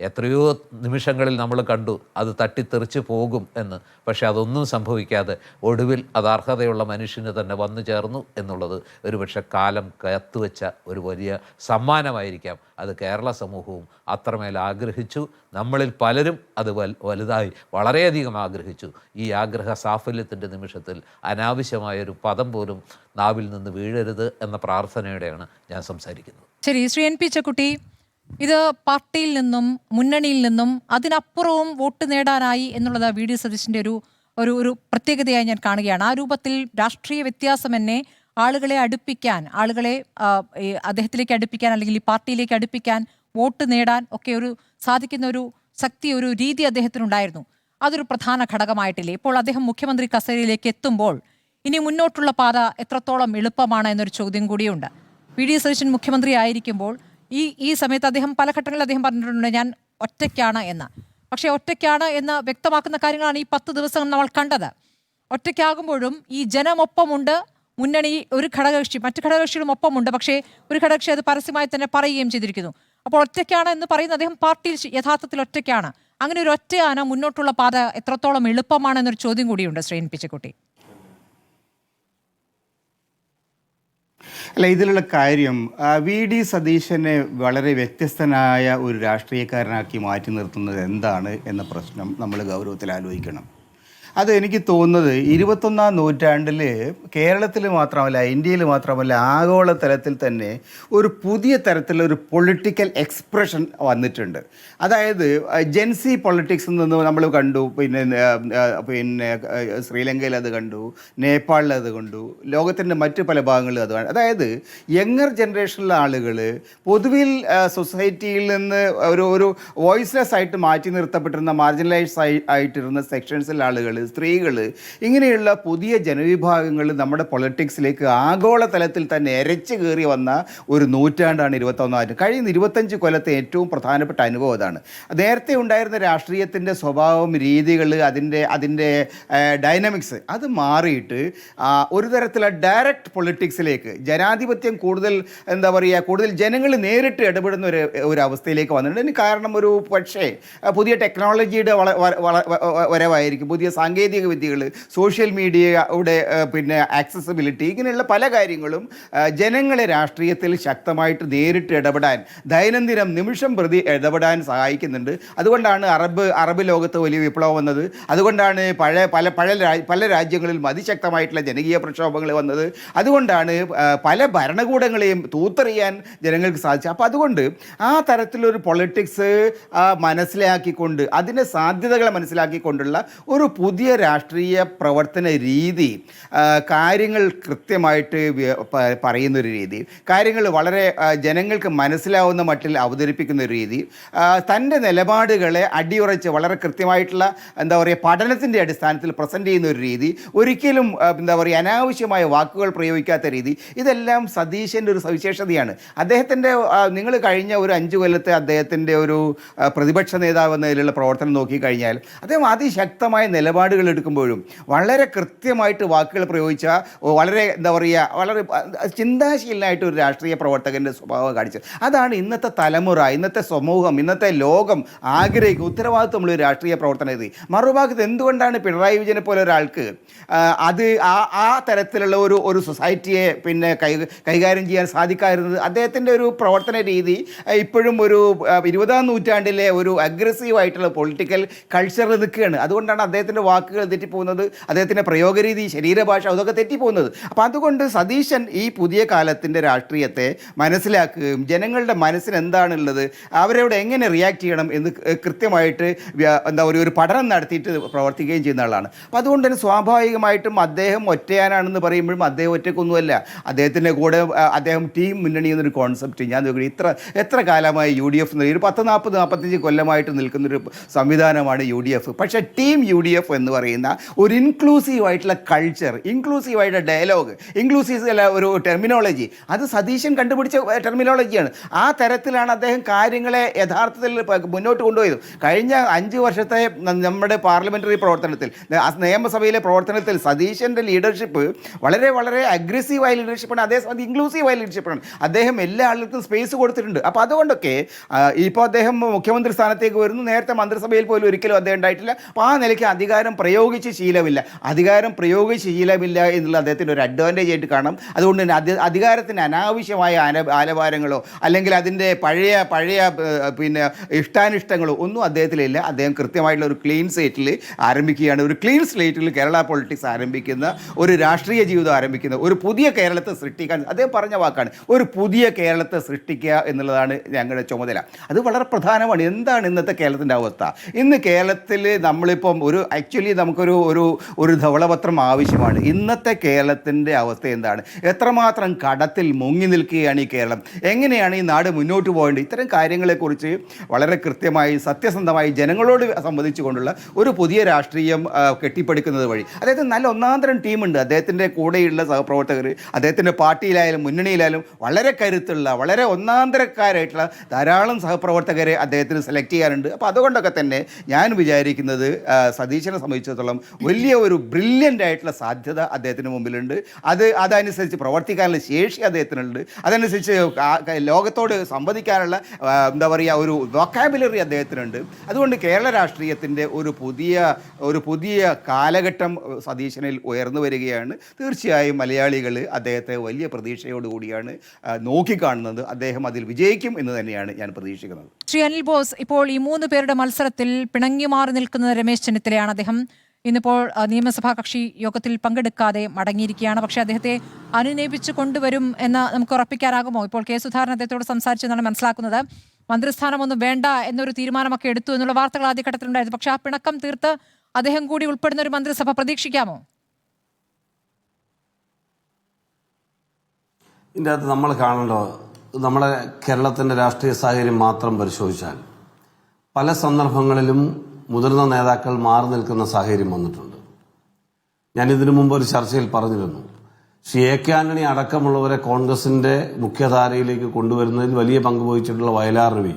F: എത്രയോ നിമിഷങ്ങളിൽ നമ്മൾ കണ്ടു അത് തട്ടിത്തെറിച്ച് പോകും എന്ന്. പക്ഷേ അതൊന്നും സംഭവിക്കാതെ ഒടുവിൽ അത് അർഹതയുള്ള മനുഷ്യന് തന്നെ വന്നു ചേർന്നു എന്നുള്ളത് ഒരുപക്ഷെ കാലം കത്തുവെച്ച ഒരു വലിയ സമ്മാനമായിരിക്കാം. അത് കേരള സമൂഹവും അത്രമേൽ ആഗ്രഹിച്ചു. നമ്മളിൽ പലരും അത് വലുതായി വളരെയധികം ആഗ്രഹിച്ചു. ഈ ആഗ്രഹ സാഫല്യത്തിൻ്റെ നിമിഷത്തിൽ അനാവശ്യമായൊരു പദം പോലും നാവിൽ നിന്ന് വീഴരുത് എന്ന പ്രാർത്ഥനയോടെയാണ് ഞാൻ സംസാരിക്കുന്നത്.
B: ശരി, ശ്രീ NP ചെക്കുട്ടി, ഇത് പാർട്ടിയിൽ നിന്നും മുന്നണിയിൽ നിന്നും അതിനപ്പുറവും വോട്ട് നേടാനായി എന്നുള്ളത് VD സതീശൻ്റെ ഒരു പ്രത്യേകതയായി ഞാൻ കാണുകയാണ്. ആ രൂപത്തിൽ രാഷ്ട്രീയ വ്യത്യാസം എന്നെ ആളുകളെ അടുപ്പിക്കാൻ, അദ്ദേഹത്തിലേക്ക് അടുപ്പിക്കാൻ, അല്ലെങ്കിൽ ഈ പാർട്ടിയിലേക്ക് അടുപ്പിക്കാൻ, വോട്ട് നേടാൻ ഒക്കെ സാധിക്കുന്ന ഒരു ശക്തി, ഒരു രീതി അദ്ദേഹത്തിനുണ്ടായിരുന്നു. അതൊരു പ്രധാന ഘടകമായിട്ടില്ലേ? ഇപ്പോൾ അദ്ദേഹം മുഖ്യമന്ത്രി കസേരയിലേക്ക് എത്തുമ്പോൾ ഇനി മുന്നോട്ടുള്ള പാത എത്രത്തോളം എളുപ്പമാണ് എന്നൊരു ചോദ്യം കൂടിയുണ്ട്. VD സതീശൻ മുഖ്യമന്ത്രി ആയിരിക്കുമ്പോൾ ഈ സമയത്ത് അദ്ദേഹം പല ഘട്ടങ്ങളിൽ അദ്ദേഹം പറഞ്ഞിട്ടുണ്ട് ഞാൻ ഒറ്റയ്ക്കാണ് എന്ന്. പക്ഷേ ഒറ്റയ്ക്കാണ് എന്ന് വ്യക്തമാക്കുന്ന കാര്യങ്ങളാണ് ഈ 10 ദിവസം നമ്മൾ കണ്ടത്. ഒറ്റയ്ക്കാകുമ്പോഴും ഈ ജനമൊപ്പമുണ്ട്, മുന്നണി ഒരു ഘടകകക്ഷി മറ്റു ഘടകകക്ഷികളും ഒപ്പമുണ്ട്. പക്ഷേ ഒരു ഘടകകക്ഷി അത് പരസ്യമായി തന്നെ പറയുകയും ചെയ്തിരിക്കുന്നു. അപ്പോൾ ഒറ്റയ്ക്കാണ് എന്ന് പറയുന്ന അദ്ദേഹം പാർട്ടിയിൽ യഥാർത്ഥത്തിൽ ഒറ്റയ്ക്കാണ്. അങ്ങനെ ഒരു ഒറ്റയാന മുന്നോട്ടുള്ള പാത എത്രത്തോളം എളുപ്പമാണെന്നൊരു ചോദ്യം കൂടിയുണ്ട് ശ്രീ NP ചെക്കുട്ടി.
G: അല്ല, ഇതിലുള്ള കാര്യം VD സതീശനെ വളരെ വ്യത്യസ്തനായ ഒരു രാഷ്ട്രീയക്കാരനാക്കി മാറ്റി നിർത്തുന്നത് എന്താണ് എന്ന പ്രശ്നം നമ്മൾ ഗൗരവത്തിൽ ആലോചിക്കണം. അത് എനിക്ക് തോന്നുന്നത് 21ാം നൂറ്റാണ്ടിൽ കേരളത്തിൽ മാത്രമല്ല, ഇന്ത്യയിൽ മാത്രമല്ല, ആഗോള തലത്തിൽ തന്നെ ഒരു പുതിയ തരത്തിലൊരു പൊളിറ്റിക്കൽ എക്സ്പ്രഷൻ വന്നിട്ടുണ്ട്. അതായത് ജെൻസി പൊളിറ്റിക്സ് നിന്ന് നമ്മൾ കണ്ടു, പിന്നെ ശ്രീലങ്കയിൽ അത് കണ്ടു, നേപ്പാളിൽ അത് കണ്ടു, ലോകത്തിൻ്റെ മറ്റ് പല ഭാഗങ്ങളിലും അത് കണ്ടു. അതായത് യങ്ങർ ജനറേഷനിലെ ആളുകൾ പൊതുവിൽ സൊസൈറ്റിയിൽ നിന്ന് ഒരു വോയിസ്ലെസ് ആയിട്ട് മാറ്റി നിർത്തപ്പെട്ടിരുന്ന, മാർജിനലൈസ് ആയിട്ടിരുന്ന സെക്ഷൻസിലെ ആളുകൾ, സ്ത്രീകൾ, ഇങ്ങനെയുള്ള പുതിയ ജനവിഭാഗങ്ങൾ നമ്മുടെ പൊളിറ്റിക്സിലേക്ക് ആഗോള തലത്തിൽ തന്നെ എരച്ചു കയറി വന്ന ഒരു നൂറ്റാണ്ടാണ് 21ാം നൂറ്റാണ്ട്. കഴിയുന്ന 25 കൊല്ലത്തെ ഏറ്റവും പ്രധാനപ്പെട്ട അനുഭവം അതാണ്. നേരത്തെ ഉണ്ടായിരുന്ന രാഷ്ട്രീയത്തിൻ്റെ സ്വഭാവം, രീതികൾ, അതിൻ്റെ ഡൈനാമിക്സ് അത് മാറിയിട്ട് ഒരു തരത്തിലുള്ള ഡയറക്റ്റ് പൊളിറ്റിക്സിലേക്ക്, ജനാധിപത്യം കൂടുതൽ കൂടുതൽ ജനങ്ങൾ നേരിട്ട് ഇടപെടുന്ന ഒരു അവസ്ഥയിലേക്ക് വന്നിട്ടുണ്ട്. ഇതിന് കാരണം പക്ഷേ പുതിയ ടെക്നോളജിയുടെ വരവായിരിക്കും, പുതിയ സാങ്കേതിക വിദ്യകൾ, സോഷ്യൽ മീഡിയയുടെ പിന്നെ ആക്സസിബിലിറ്റി, ഇങ്ങനെയുള്ള പല കാര്യങ്ങളും ജനങ്ങളെ രാഷ്ട്രീയത്തിൽ ശക്തമായിട്ട് നേരിട്ട് ഇടപെടാൻ, ദൈനംദിനം നിമിഷം പ്രതി ഇടപെടാൻ സഹായിക്കുന്നുണ്ട്. അതുകൊണ്ടാണ് അറബ് ലോകത്ത് വലിയ വിപ്ലവം വന്നത്. അതുകൊണ്ടാണ് പല രാജ്യങ്ങളിലും അതിശക്തമായിട്ടുള്ള ജനകീയ പ്രക്ഷോഭങ്ങൾ വന്നത്. അതുകൊണ്ടാണ് പല ഭരണകൂടങ്ങളെയും തൂത്തെറിയാൻ ജനങ്ങൾക്ക് സാധിച്ചത്. അപ്പോൾ അതുകൊണ്ട് ആ തരത്തിലൊരു പൊളിറ്റിക്സ് മനസ്സിലാക്കിക്കൊണ്ട്, അതിൻ്റെ സാധ്യതകളെ മനസ്സിലാക്കിക്കൊണ്ടുള്ള ഒരു പുതിയ രാഷ്ട്രീയ പ്രവർത്തന രീതി, കാര്യങ്ങൾ കൃത്യമായിട്ട് പറയുന്നൊരു രീതി, കാര്യങ്ങൾ വളരെ ജനങ്ങൾക്ക് മനസ്സിലാവുന്ന മട്ടിൽ അവതരിപ്പിക്കുന്ന ഒരു രീതി, തൻ്റെ നിലപാടുകളെ അടിയുറച്ച് വളരെ കൃത്യമായിട്ടുള്ള പഠനത്തിൻ്റെ അടിസ്ഥാനത്തിൽ പ്രസൻറ്റ് ചെയ്യുന്ന ഒരു രീതി, ഒരിക്കലും അനാവശ്യമായ വാക്കുകൾ പ്രയോഗിക്കാത്ത രീതി, ഇതെല്ലാം സതീശൻ്റെ ഒരു സവിശേഷതയാണ്. അദ്ദേഹത്തിൻ്റെ നിങ്ങൾ കഴിഞ്ഞ ഒരു 5 കൊല്ലത്തെ അദ്ദേഹത്തിൻ്റെ ഒരു പ്രതിപക്ഷ നേതാവ് എന്നതിലുള്ള പ്രവർത്തനം നോക്കിക്കഴിഞ്ഞാൽ അദ്ദേഹം അതിശക്തമായ നിലപാടുകൾ നിലപാടുകൾ എടുക്കുമ്പോഴും വളരെ കൃത്യമായിട്ട് വാക്കുകൾ പ്രയോഗിച്ച വളരെ എന്താ പറയുക വളരെ ചിന്താശീലനായിട്ട് ഒരു രാഷ്ട്രീയ പ്രവർത്തകൻ്റെ സ്വഭാവം കാണിച്ചത്. അതാണ് ഇന്നത്തെ തലമുറ, ഇന്നത്തെ സമൂഹം, ഇന്നത്തെ ലോകം ആഗ്രഹിക്കും. ഉത്തരവാദിത്വമുള്ള ഒരു രാഷ്ട്രീയ പ്രവർത്തന രീതി. മറുഭാഗത്ത് എന്തുകൊണ്ടാണ് പിണറായി വിജയനെ പോലെ ഒരാൾക്ക് അത് ആ തരത്തിലുള്ള ഒരു സൊസൈറ്റിയെ പിന്നെ കൈകാര്യം ചെയ്യാൻ സാധിക്കാതിരുന്നത്? അദ്ദേഹത്തിൻ്റെ ഒരു പ്രവർത്തന രീതി ഇപ്പോഴും ഒരു 20-ാം നൂറ്റാണ്ടിലെ ഒരു അഗ്രസീവായിട്ടുള്ള പൊളിറ്റിക്കൽ കൾച്ചറിൽ നിൽക്കുകയാണ്. അതുകൊണ്ടാണ് അദ്ദേഹത്തിൻ്റെ വാക്കുകൾ തെറ്റിപ്പോകുന്നത്, അദ്ദേഹത്തിൻ്റെ പ്രയോഗരീതി, ശരീരഭാഷ അതൊക്കെ തെറ്റിപ്പോകുന്നത്. അപ്പോൾ അതുകൊണ്ട് സതീശൻ ഈ പുതിയ കാലത്തിൻ്റെ രാഷ്ട്രീയത്തെ മനസ്സിലാക്കുകയും ജനങ്ങളുടെ മനസ്സിന് എന്താണുള്ളത്, അവരോട് എങ്ങനെ റിയാക്ട് ചെയ്യണം എന്ന് കൃത്യമായിട്ട് എന്താ ഒരു പഠനം നടത്തിയിട്ട് പ്രവർത്തിക്കുകയും ചെയ്യുന്ന ആളാണ്. അപ്പോൾ അതുകൊണ്ട് തന്നെ സ്വാഭാവികമായിട്ടും അദ്ദേഹം ഒറ്റയാനാണെന്ന് പറയുമ്പോഴും അദ്ദേഹം ഒറ്റയ്ക്കൊന്നുമല്ല. അദ്ദേഹത്തിൻ്റെ കൂടെ അദ്ദേഹം ടീം മുന്നണി എന്നൊരു കോൺസെപ്റ്റ് ഞാൻ നോക്കി എത്ര കാലമായി UDF ഒരു 40-45 കൊല്ലമായിട്ട് നിൽക്കുന്നൊരു സംവിധാനമാണ് UDF. പക്ഷേ ടീം UDF എന്ന് പറയുന്ന ഒരു ഇൻക്ലൂസീവായിട്ടുള്ള കൾച്ചർ, ഇൻക്ലൂസീവായിട്ടുള്ള ഡയലോഗ്, ഇൻക്ലൂസീവ് ഒരു ടെർമിനോളജി, അത് സതീശൻ കണ്ടുപിടിച്ച ടെർമിനോളജിയാണ്. ആ തരത്തിലാണ് അദ്ദേഹം കാര്യങ്ങളെ യഥാർത്ഥത്തിൽ മുന്നോട്ട് കൊണ്ടുപോയത്. കഴിഞ്ഞ 5 വർഷത്തെ നമ്മുടെ പാർലമെൻ്ററി പ്രവർത്തനത്തിൽ, നിയമസഭയിലെ പ്രവർത്തനത്തിൽ സതീശൻ്റെ ലീഡർഷിപ്പ് വളരെ വളരെ അഗ്രസീവായ ലീഡർഷിപ്പാണ്, അതേസമയം ഇൻക്ലൂസീവായ ലീഡർഷിപ്പാണ്. അദ്ദേഹം എല്ലാ ആളുകൾക്കും സ്പേസ് കൊടുത്തിട്ടുണ്ട്. അപ്പോൾ അതുകൊണ്ടൊക്കെ ഇപ്പോൾ അദ്ദേഹം മുഖ്യമന്ത്രി സ്ഥാനത്തേക്ക് വരുന്നു. നേരത്തെ മന്ത്രിസഭയിൽ പോലും ഒരിക്കലും അദ്ദേഹം ഉണ്ടായിട്ടില്ല. അപ്പോൾ ആ നിലയ്ക്ക് അധികാരം പ്രയോഗിച്ച് ശീലമില്ല എന്നുള്ള അദ്ദേഹത്തിൻ്റെ ഒരു അഡ്വാൻറ്റേജ് ആയിട്ട് കാണാം. അതുകൊണ്ട് തന്നെ അധികാരത്തിന് അനാവശ്യമായ ആലവാരങ്ങളോ അല്ലെങ്കിൽ അതിൻ്റെ പഴയ പിന്നെ ഇഷ്ടാനിഷ്ടങ്ങളോ ഒന്നും അദ്ദേഹത്തിലില്ല. അദ്ദേഹം കൃത്യമായിട്ടുള്ള ഒരു ക്ലീൻ സ്ലേറ്റിൽ ആരംഭിക്കുകയാണ്. ഒരു ക്ലീൻ സ്ലേറ്റിൽ കേരള പൊളിറ്റിക്സ് ആരംഭിക്കുന്ന, ഒരു രാഷ്ട്രീയ ജീവിതം ആരംഭിക്കുന്ന, ഒരു പുതിയ കേരളത്തെ സൃഷ്ടിക്കാൻ അദ്ദേഹം പറഞ്ഞ വാക്കാണ്, ഒരു പുതിയ കേരളത്തെ സൃഷ്ടിക്കുക എന്നുള്ളതാണ് ഞങ്ങളുടെ ചുമതല. അത് വളരെ പ്രധാനമാണ്. എന്താണ് ഇന്നത്തെ കേരളത്തിൻ്റെ അവസ്ഥ? ഇന്ന് കേരളത്തിൽ നമ്മളിപ്പം ആക്ച്വലി നമുക്കൊരു ഒരു ധവളപത്രം ആവശ്യമാണ്. ഇന്നത്തെ കേരളത്തിൻ്റെ അവസ്ഥ എന്താണ്? എത്രമാത്രം കടത്തിൽ മുങ്ങി നിൽക്കുകയാണ് ഈ കേരളം? എങ്ങനെയാണ് ഈ നാട് മുന്നോട്ട് പോകേണ്ടത്? ഇത്തരം കാര്യങ്ങളെക്കുറിച്ച് വളരെ കൃത്യമായി സത്യസന്ധമായി ജനങ്ങളോട് സംവദിച്ചുകൊണ്ടുള്ള ഒരു പുതിയ രാഷ്ട്രീയം കെട്ടിപ്പടുക്കുന്നത് വഴി അദ്ദേഹത്തിന് നല്ല ഒന്നാന്തരം ടീമുണ്ട്. അദ്ദേഹത്തിൻ്റെ കൂടെയുള്ള സഹപ്രവർത്തകർ, അദ്ദേഹത്തിൻ്റെ പാർട്ടിയിലായാലും മുന്നണിയിലായാലും വളരെ കരുത്തുള്ള, വളരെ ഒന്നാന്തരക്കാരായിട്ടുള്ള ധാരാളം സഹപ്രവർത്തകരെ അദ്ദേഹത്തിന് സെലക്ട് ചെയ്യാറുണ്ട്. അപ്പോൾ അതുകൊണ്ടൊക്കെ തന്നെ ഞാൻ വിചാരിക്കുന്നത് സതീശനെ സംബന്ധിച്ചിടത്തോളം വലിയ ഒരു ബ്രില്യൻ്റ് ആയിട്ടുള്ള സാധ്യത അദ്ദേഹത്തിന് മുമ്പിലുണ്ട്. അതനുസരിച്ച് പ്രവർത്തിക്കാനുള്ള ശേഷി അദ്ദേഹത്തിനുണ്ട്. അതനുസരിച്ച് ലോകത്തോട് സംവദിക്കാനുള്ള എന്താ പറയുക ഒരു വൊക്കാബുലറി അദ്ദേഹത്തിനുണ്ട്. അതുകൊണ്ട് കേരള രാഷ്ട്രീയത്തിൻ്റെ ഒരു പുതിയ കാലഘട്ടം സതീശനിൽ ഉയർന്നു വരികയാണ്. തീർച്ചയായും മലയാളികൾ അദ്ദേഹത്തെ വലിയ പ്രതീക്ഷയോടുകൂടിയാണ് നോക്കിക്കാണുന്നത്. അദ്ദേഹം അതിൽ വിജയിക്കും എന്ന് തന്നെയാണ് ഞാൻ പ്രതീക്ഷിക്കുന്നത്.
B: ശ്രീ അനിൽ ബോസ്, ഇപ്പോൾ ഈ 3 പേരുടെ മത്സരത്തിൽ പിണങ്ങി മാറി നിൽക്കുന്നത് രമേശ് ചെന്നിത്തലയാണ്. അദ്ദേഹം ഇന്നിപ്പോൾ നിയമസഭാ കക്ഷി യോഗത്തിൽ പങ്കെടുക്കാതെ മടങ്ങിയിരിക്കുകയാണ്. പക്ഷേ അദ്ദേഹത്തെ അനുനയിപ്പിച്ചു കൊണ്ടുവരും എന്ന് നമുക്ക് ഉറപ്പിക്കാനാകുമോ? ഇപ്പോൾ കെ സുധാകരൻ അദ്ദേഹത്തോട് സംസാരിച്ചെന്നാണ് മനസ്സിലാക്കുന്നത്. മന്ത്രിസ്ഥാനമൊന്നും വേണ്ട എന്നൊരു തീരുമാനമൊക്കെ എടുത്തു എന്നുള്ള വാർത്തകൾ ആദ്യഘട്ടത്തിലുണ്ടായിരുന്നു. പക്ഷേ ആ പിണക്കം തീർത്ത് അദ്ദേഹം കൂടി ഉൾപ്പെടുന്ന ഒരു മന്ത്രിസഭ പ്രതീക്ഷിക്കാമോ?
C: ഇതിൻ്റെ അകത്ത് നമ്മൾ കാണേണ്ടത്, നമ്മുടെ കേരളത്തിൻ്റെ രാഷ്ട്രീയ സാഹചര്യം മാത്രം പരിശോധിച്ചാൽ പല സന്ദർഭങ്ങളിലും മുതിർന്ന നേതാക്കൾ മാറി നിൽക്കുന്ന സാഹചര്യം വന്നിട്ടുണ്ട്. ഞാനിതിനു മുമ്പ് ഒരു ചർച്ചയിൽ പറഞ്ഞിരുന്നു, ശ്രീ A.K. ആന്റണി അടക്കമുള്ളവരെ കോൺഗ്രസിൻ്റെ മുഖ്യധാരയിലേക്ക് കൊണ്ടുവരുന്നതിൽ വലിയ പങ്ക് വഹിച്ചിട്ടുള്ള വയലാർ രവി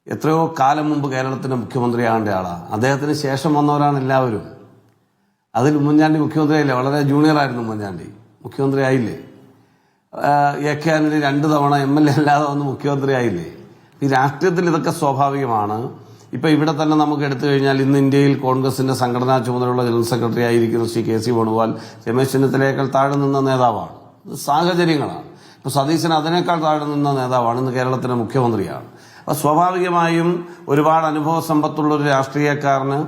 C: എത്രയോ കാലം മുമ്പ് കേരളത്തിൻ്റെ മുഖ്യമന്ത്രിയാകേണ്ട ആളാണ്. അദ്ദേഹത്തിന് ശേഷം വന്നവരാണ് എല്ലാവരും. അതിൽ ഉമ്മൻചാണ്ടി മുഖ്യമന്ത്രിയായില്ലേ? വളരെ ജൂനിയറായിരുന്നു ഉമ്മൻചാണ്ടി, മുഖ്യമന്ത്രി ആയില്ലേ? A.K. ആന്റണി 2 തവണ MLA അല്ലാതെ വന്ന് മുഖ്യമന്ത്രി ആയില്ലേ? ഈ രാഷ്ട്രീയത്തിൽ ഇതൊക്കെ സ്വാഭാവികമാണ്. ഇപ്പം ഇവിടെ തന്നെ നമുക്ക് എടുത്തു കഴിഞ്ഞാൽ ഇന്ന് ഇന്ത്യയിൽ കോൺഗ്രസിന്റെ സംഘടനാ ചുമതലയുള്ള ജനറൽ സെക്രട്ടറി ആയിരിക്കുന്ന ശ്രീ KC വേണുഗോപാൽ രമേശ് ചെന്നിത്തലയേക്കാൾ താഴെ നിന്ന നേതാവാണ്. ഇത് സാഹചര്യങ്ങളാണ്. ഇപ്പോൾ സതീശൻ അതിനേക്കാൾ താഴെ നിന്ന നേതാവാണ്, ഇന്ന് കേരളത്തിന്റെ മുഖ്യമന്ത്രിയാണ്. അപ്പോൾ സ്വാഭാവികമായും ഒരുപാട് അനുഭവ സമ്പത്തുള്ള ഒരു രാഷ്ട്രീയക്കാരന്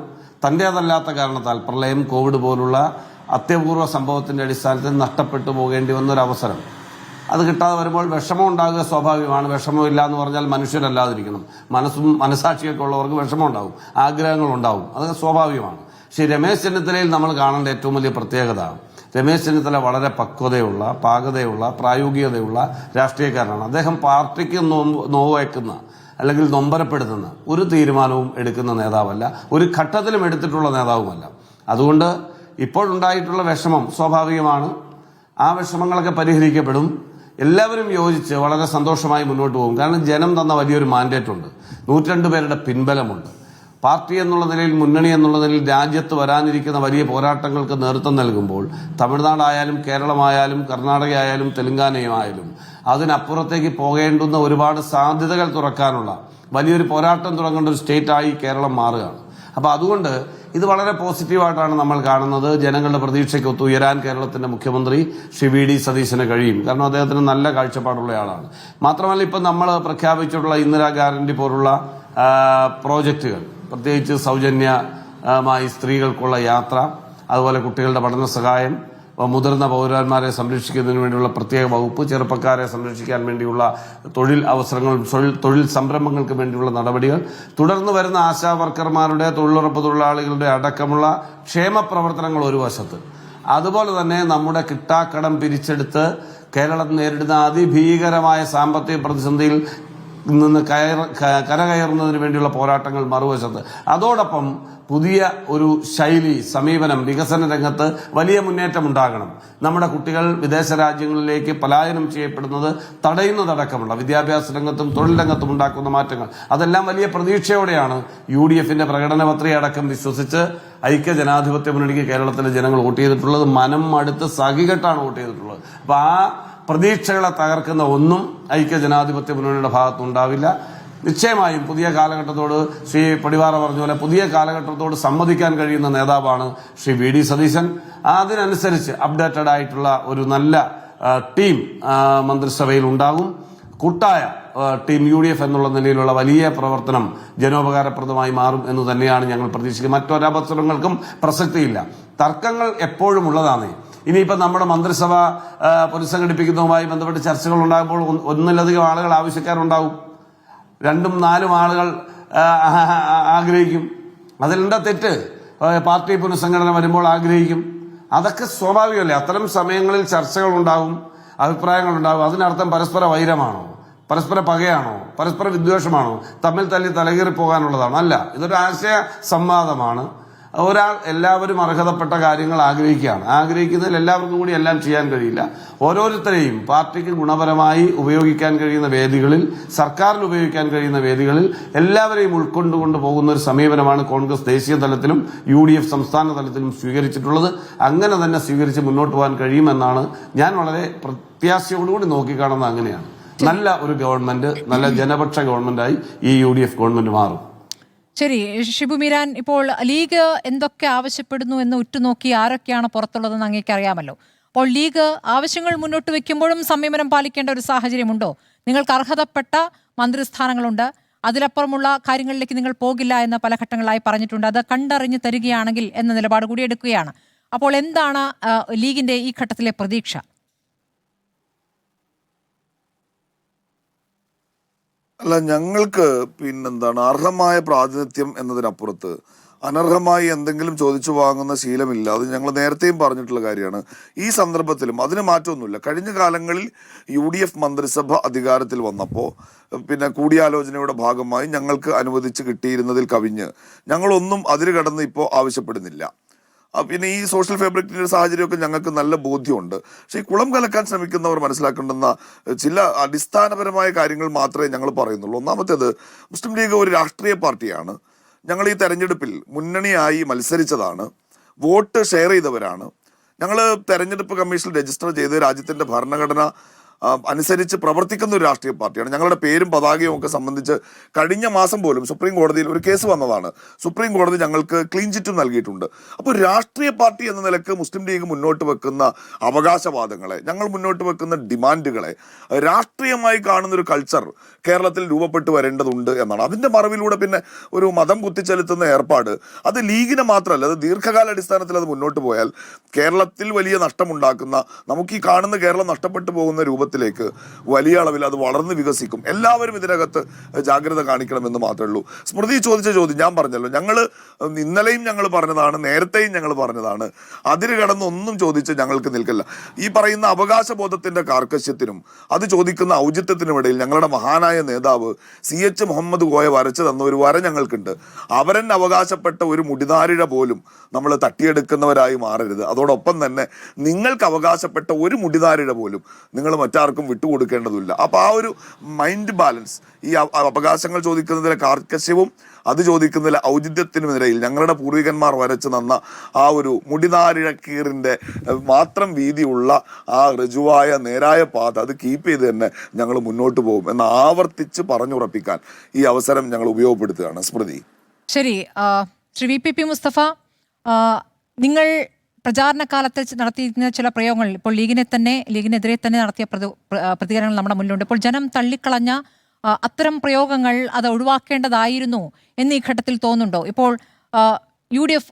C: തൻ്റേതല്ലാത്ത കാരണത്താൽ പ്രളയം, കോവിഡ് പോലുള്ള അത്യപൂർവ സംഭവത്തിന്റെ അടിസ്ഥാനത്തിൽ നഷ്ടപ്പെട്ടു പോകേണ്ടി വന്നൊരവസരം, അത് കിട്ടാതെ വരുമ്പോൾ വിഷമം ഉണ്ടാകുക സ്വാഭാവികമാണ്. വിഷമമില്ല എന്ന് പറഞ്ഞാൽ മനുഷ്യരല്ലാതിരിക്കണം. മനസാക്ഷിയൊക്കെ ഉള്ളവർക്ക് വിഷമം ഉണ്ടാവും, ആഗ്രഹങ്ങളുണ്ടാവും, അതൊക്കെ സ്വാഭാവികമാണ്. പക്ഷേ രമേശ് ചെന്നിത്തലയിൽ നമ്മൾ കാണേണ്ട ഏറ്റവും വലിയ പ്രത്യേകത, രമേശ് ചെന്നിത്തല വളരെ പക്വതയുള്ള, പാകതയുള്ള, പ്രായോഗികതയുള്ള രാഷ്ട്രീയക്കാരനാണ്. അദ്ദേഹം പാർട്ടിക്ക് നോവയ്ക്കുന്ന അല്ലെങ്കിൽ നൊമ്പരപ്പെടുത്തുന്ന ഒരു തീരുമാനവും എടുക്കുന്ന നേതാവല്ല, ഒരു ഘട്ടത്തിലും എടുത്തിട്ടുള്ള നേതാവുമല്ല. അതുകൊണ്ട് ഇപ്പോഴുണ്ടായിട്ടുള്ള വിഷമം സ്വാഭാവികമാണ്. ആ വിഷമങ്ങളൊക്കെ പരിഹരിക്കപ്പെടും. എല്ലാവരും യോജിച്ച് വളരെ സന്തോഷമായി മുന്നോട്ട് പോകും. കാരണം ജനം തന്ന വലിയൊരു മാൻഡേറ്റ് ഉണ്ട്, 102 പേരുടെ പിൻബലമുണ്ട്. പാർട്ടി എന്നുള്ള നിലയിൽ, മുന്നണി എന്നുള്ള നിലയിൽ രാജ്യത്ത് വരാനിരിക്കുന്ന വലിയ പോരാട്ടങ്ങൾക്ക് നേതൃത്വം നൽകുമ്പോൾ തമിഴ്നാടായാലും കേരളമായാലും കർണാടക ആയാലും തെലങ്കാനയുമായാലും അതിനപ്പുറത്തേക്ക് പോകേണ്ടുന്ന ഒരുപാട് സാധ്യതകൾ തുറക്കാനുള്ള വലിയൊരു പോരാട്ടം തുടങ്ങേണ്ട ഒരു സ്റ്റേറ്റായി കേരളം മാറുകയാണ്. അപ്പോൾ അതുകൊണ്ട് ഇത് വളരെ പോസിറ്റീവായിട്ടാണ് നമ്മൾ കാണുന്നത്. ജനങ്ങളുടെ പ്രതീക്ഷയ്ക്ക് ഒത്തുയരാൻ കേരളത്തിന്റെ മുഖ്യമന്ത്രി ശ്രീ വി ഡി സതീശന് കഴിയും. കാരണം അദ്ദേഹത്തിന് നല്ല കാഴ്ചപ്പാടുള്ള ആളാണ്. മാത്രമല്ല, ഇപ്പം നമ്മൾ പ്രഖ്യാപിച്ചിട്ടുള്ള ഇന്ദിരാ ഗ്യാരണ്ടി പോലുള്ള പ്രോജക്റ്റുകൾ, പ്രത്യേകിച്ച് സൗജന്യമായി സ്ത്രീകൾക്കുള്ള യാത്ര, അതുപോലെ കുട്ടികളുടെ പഠന സഹായം, മുതിർന്ന പൗരന്മാരെ സംരക്ഷിക്കുന്നതിന് വേണ്ടിയുള്ള പ്രത്യേക വകുപ്പ്, ചെറുപ്പക്കാരെ സംരക്ഷിക്കാൻ വേണ്ടിയുള്ള തൊഴിൽ അവസരങ്ങൾ, തൊഴിൽ സംരംഭങ്ങൾക്ക് വേണ്ടിയുള്ള നടപടികൾ, തുടർന്ന് വരുന്ന ആശാ വർക്കർമാരുടെ, തൊഴിലുറപ്പ് തൊഴിലാളികളുടെ അടക്കമുള്ള ക്ഷേമ പ്രവർത്തനങ്ങൾ ഒരു വശത്ത്, അതുപോലെ തന്നെ നമ്മുടെ കിട്ടാക്കടം പിരിച്ചെടുത്ത് കേരളം നേരിടുന്ന അതിഭീകരമായ സാമ്പത്തിക പ്രതിസന്ധിയിൽ നിന്ന് കരകയറുന്നതിന് വേണ്ടിയുള്ള പോരാട്ടങ്ങൾ മറുവശത്ത്, അതോടൊപ്പം പുതിയ ഒരു ശൈലി, സമീപനം, വികസന രംഗത്ത് വലിയ മുന്നേറ്റം ഉണ്ടാകണം. നമ്മുടെ കുട്ടികൾ വിദേശ രാജ്യങ്ങളിലേക്ക് പലായനം ചെയ്യപ്പെടുന്നത് തടയുന്നതടക്കമുള്ള വിദ്യാഭ്യാസ രംഗത്തും തൊഴിൽ രംഗത്തും ഉണ്ടാക്കുന്ന മാറ്റങ്ങൾ, അതെല്ലാം വലിയ പ്രതീക്ഷയോടെയാണ് UDFന്റെ പ്രകടന പത്രികയടക്കം വിശ്വസിച്ച് ഐക്യ ജനാധിപത്യ മുന്നണിക്ക് കേരളത്തിലെ ജനങ്ങൾ വോട്ട് ചെയ്തിട്ടുള്ളത്. മനം മടുത്ത് സഹികെട്ടാണ് വോട്ട് ചെയ്തിട്ടുള്ളത്. അപ്പൊ ആ പ്രതീക്ഷകളെ തകർക്കുന്ന ഒന്നും ഐക്യ ജനാധിപത്യ മുന്നണിയുടെ ഭാഗത്തുണ്ടാവില്ല. നിശ്ചയമായും പുതിയ കാലഘട്ടത്തോട്, ശ്രീ പടിവാറ പറഞ്ഞ പോലെ പുതിയ കാലഘട്ടത്തോട് സമ്മതിക്കാൻ കഴിയുന്ന നേതാവാണ് ശ്രീ വി ഡി സതീശൻ. അതിനനുസരിച്ച് അപ്ഡേറ്റഡ് ആയിട്ടുള്ള ഒരു നല്ല ടീം മന്ത്രിസഭയിൽ ഉണ്ടാകും. കൂട്ടായ ടീം UDF എന്നുള്ള നിലയിലുള്ള വലിയ പ്രവർത്തനം ജനോപകാരപ്രദമായി മാറും എന്ന് തന്നെയാണ് ഞങ്ങൾ പ്രതീക്ഷിക്കുന്നത്. മറ്റൊരവസരങ്ങൾക്കും പ്രസക്തിയില്ല. തർക്കങ്ങൾ എപ്പോഴും ഉള്ളതാണ്. ഇനിയിപ്പോൾ നമ്മുടെ മന്ത്രിസഭ പുനഃസംഘടിപ്പിക്കുന്നതുമായി ബന്ധപ്പെട്ട് ചർച്ചകൾ ഉണ്ടാകുമ്പോൾ ഒന്നിലധികം ആളുകൾ ആവശ്യക്കാരുണ്ടാവും, 2-4 ആളുകൾ ആഗ്രഹിക്കും. അതിലെന്താ തെറ്റ്? പാർട്ടി പുനഃസംഘടന വരുമ്പോൾ ആഗ്രഹിക്കും. അതൊക്കെ സ്വാഭാവികമല്ലേ. അത്തരം സമയങ്ങളിൽ ചർച്ചകൾ ഉണ്ടാവും, അഭിപ്രായങ്ങൾ ഉണ്ടാവും. അതിനർത്ഥം പരസ്പര വൈരമാണോ, പരസ്പര പകയാണോ, പരസ്പര വിദ്വേഷമാണോ, തമ്മിൽ തല്ലി തലകീറി പോകാനുള്ളതാണോ? അല്ല, ഇതൊരു ആശയ സംവാദമാണ്. എല്ലാവരും അർഹതപ്പെട്ട കാര്യങ്ങൾ ആഗ്രഹിക്കുന്നതിൽ എല്ലാവർക്കും കൂടി എല്ലാം ചെയ്യാൻ കഴിയില്ല. ഓരോരുത്തരെയും പാർട്ടിക്ക് ഗുണപരമായി ഉപയോഗിക്കാൻ കഴിയുന്ന വേദികളിൽ, സർക്കാരിന് ഉപയോഗിക്കാൻ കഴിയുന്ന വേദികളിൽ എല്ലാവരെയും ഉൾക്കൊണ്ടുകൊണ്ട് പോകുന്ന ഒരു സമീപനമാണ് കോൺഗ്രസ് ദേശീയ തലത്തിലും UDF സംസ്ഥാന തലത്തിലും സ്വീകരിച്ചിട്ടുള്ളത്. അങ്ങനെ തന്നെ സ്വീകരിച്ച് മുന്നോട്ട് പോകാൻ കഴിയുമെന്നാണ് ഞാൻ വളരെ പ്രത്യാശയോടുകൂടി നോക്കിക്കാണുന്നത്. അങ്ങനെയാണ് നല്ല ഒരു ഗവൺമെന്റ്, നല്ല ജനപക്ഷ ഗവൺമെന്റായി ഈ UDF ഗവൺമെന്റ് മാറും.
B: ശരി, ഷിബു മീരാൻ, ഇപ്പോൾ ലീഗ് എന്തൊക്കെ ആവശ്യപ്പെടുന്നു എന്ന് ഉറ്റുനോക്കി ആരൊക്കെയാണ് പുറത്തുള്ളതെന്ന് അങ്ങേക്ക് അറിയാമല്ലോ. അപ്പോൾ ലീഗ് ആവശ്യങ്ങൾ മുന്നോട്ട് വെക്കുമ്പോഴും സംയമനം പാലിക്കേണ്ട ഒരു സാഹചര്യമുണ്ടോ? നിങ്ങൾക്ക് അർഹതപ്പെട്ട മന്ത്രിസ്ഥാനങ്ങളുണ്ട്, അതിലപ്പുറമുള്ള കാര്യങ്ങളിലേക്ക് നിങ്ങൾ പോകില്ല എന്ന് പല ഘട്ടങ്ങളായി പറഞ്ഞിട്ടുണ്ട്. അത് കണ്ടറിഞ്ഞു തരികയാണെങ്കിൽ എന്ന നിലപാട് കൂടി എടുക്കുകയാണ്. അപ്പോൾ എന്താണ് ലീഗിന്റെ ഈ ഘട്ടത്തിലെ പ്രതീക്ഷ?
D: അല്ല, ഞങ്ങൾക്ക് അർഹമായ പ്രാതിനിധ്യം എന്നതിനപ്പുറത്ത് അനർഹമായി എന്തെങ്കിലും ചോദിച്ചു വാങ്ങുന്ന ശീലമില്ല. അത് ഞങ്ങൾ നേരത്തെയും പറഞ്ഞിട്ടുള്ള കാര്യമാണ്. ഈ സന്ദർഭത്തിലും അതിന് മാറ്റമൊന്നുമില്ല. കഴിഞ്ഞ കാലങ്ങളിൽ UDF മന്ത്രിസഭ അധികാരത്തിൽ വന്നപ്പോൾ കൂടിയാലോചനയുടെ ഭാഗമായി ഞങ്ങൾക്ക് അനുവദിച്ച് കിട്ടിയിരുന്നതിൽ കവിഞ്ഞ് ഞങ്ങളൊന്നും അതിര് കടന്ന് ഇപ്പോൾ ആവശ്യപ്പെടുന്നില്ല. പിന്നെ ഈ സോഷ്യൽ ഫാബ്രിക്കിന്റെ സാഹചര്യമൊക്കെ ഞങ്ങൾക്ക് നല്ല ബോധ്യമുണ്ട്. പക്ഷേ ഈ കുളം കലക്കാൻ ശ്രമിക്കുന്നവർ മനസ്സിലാക്കേണ്ടുന്ന ചില അടിസ്ഥാനപരമായ കാര്യങ്ങൾ മാത്രമേ ഞങ്ങൾ പറയുന്നുള്ളൂ. ഒന്നാമത്തേത്, മുസ്ലിം ലീഗ് ഒരു രാഷ്ട്രീയ പാർട്ടിയാണ്. ഞങ്ങൾ ഈ തെരഞ്ഞെടുപ്പിൽ മുന്നണിയായി മത്സരിച്ചതാണ്, വോട്ട് ഷെയർ ചെയ്തവരാണ്. ഞങ്ങൾ തെരഞ്ഞെടുപ്പ് കമ്മീഷനിൽ രജിസ്റ്റർ ചെയ്ത് രാജ്യത്തിന്റെ ഭരണഘടന അനുസരിച്ച് പ്രവർത്തിക്കുന്ന ഒരു രാഷ്ട്രീയ പാർട്ടിയാണ്. ഞങ്ങളുടെ പേരും പതാകയും ഒക്കെ സംബന്ധിച്ച് കഴിഞ്ഞ മാസം പോലും സുപ്രീം കോടതിയിൽ ഒരു കേസ് വന്നതാണ്. സുപ്രീം കോടതി ഞങ്ങൾക്ക് ക്ലീൻ ചിറ്റും നൽകിയിട്ടുണ്ട്. അപ്പോൾ രാഷ്ട്രീയ പാർട്ടി എന്ന നിലക്ക് മുസ്ലിം ലീഗ് മുന്നോട്ട് വെക്കുന്ന അവകാശവാദങ്ങളെ, ഞങ്ങൾ മുന്നോട്ട് വെക്കുന്ന ഡിമാൻഡുകളെ രാഷ്ട്രീയമായി കാണുന്ന ഒരു കൾച്ചർ കേരളത്തിൽ രൂപപ്പെട്ടു വരേണ്ടതുണ്ട് എന്നാണ്. അതിൻ്റെ മറവിലൂടെ പിന്നെ ഒരു മതം കുത്തിച്ചെലുത്തുന്ന ഏർപ്പാട്, അത് ലീഗിനെ മാത്രമല്ല, അത് ദീർഘകാല അടിസ്ഥാനത്തിൽ അത് മുന്നോട്ട് പോയാൽ കേരളത്തിൽ വലിയ നഷ്ടമുണ്ടാക്കുന്ന, നമുക്ക് ഈ കാണുന്ന കേരളം നഷ്ടപ്പെട്ടു പോകുന്ന രൂപത്തിലേക്ക് വലിയ അളവിൽ അത് വളർന്ന് വികസിക്കും. എല്ലാവരും ഇതിനകത്ത് ജാഗ്രത കാണിക്കണമെന്ന് മാത്രമേ ഉള്ളൂ. സ്മൃതി ചോദിച്ച ചോദ്യം ഞാൻ പറഞ്ഞല്ലോ, ഞങ്ങൾ ഇന്നലെയും ഞങ്ങൾ പറഞ്ഞതാണ്, നേരത്തെയും ഞങ്ങൾ പറഞ്ഞതാണ്, അതിര് കടന്നൊന്നും ചോദിച്ച് ഞങ്ങൾക്ക് നിൽക്കില്ല. ഈ പറയുന്ന അവകാശബോധത്തിന്റെ കാർക്കശ്യത്തിനും അത് ചോദിക്കുന്ന ഔചിത്യത്തിനും ഇടയിൽ ഞങ്ങളുടെ മഹാനായ നേതാവ് CH മുഹമ്മദ് കോയ വരച്ചു തന്ന ഒരു വര ഞങ്ങൾക്കുണ്ട്. അവരൻ അവകാശപ്പെട്ട ഒരു മുടിനാരിഴ പോലും നമ്മൾ തട്ടിയെടുക്കുന്നവരായി മാറരുത്. അതോടൊപ്പം തന്നെ നിങ്ങൾക്ക് അവകാശപ്പെട്ട ഒരു മുടിനാരിഴ പോലും നിങ്ങൾ മറ്റാർക്കും വിട്ടുകൊടുക്കേണ്ടതില്ല. അപ്പോൾ ആ ഒരു മൈൻഡ് ബാലൻസ്, ഈ അവകാശങ്ങൾ ചോദിക്കുന്നതിലെ കാർക്കശ്യവും അത് ചോദിക്കുന്നതിലെ ഔചിത്യത്തിനുമിടയിൽ ഞങ്ങളുടെ പൂർവികന്മാർ വരച്ച് തന്ന ആ ഒരു മുടിനാരിഴക്കീറിൻ്റെ മാത്രം വീതിയുള്ള ആ ഋജുവായ നേരായ പാത അത് കീപ്പ് ചെയ്ത് തന്നെ ഞങ്ങൾ മുന്നോട്ട് പോകും എന്ന് ആവർത്തിച്ച് പറഞ്ഞുറപ്പിക്കാൻ ഈ അവസരം ഞങ്ങൾ ഉപയോഗപ്പെടുത്തുകയാണ്. സ്മൃതി.
B: ശരി, ശ്രീ VPP മുസ്തഫ, നിങ്ങൾ പ്രചാരണ കാലത്ത് നടത്തിയിരുന്ന ചില പ്രയോഗങ്ങൾ ഇപ്പോൾ ലീഗിനെതിരെ തന്നെ നടത്തിയ പ്രതികരണങ്ങൾ നമ്മുടെ മുന്നിലുണ്ട്. ഇപ്പോൾ ജനം തള്ളിക്കളഞ്ഞ അത്തരം പ്രയോഗങ്ങൾ അത് ഒഴിവാക്കേണ്ടതായിരുന്നു എന്ന് ഈ ഘട്ടത്തിൽ തോന്നുന്നുണ്ടോ? ഇപ്പോൾ UDF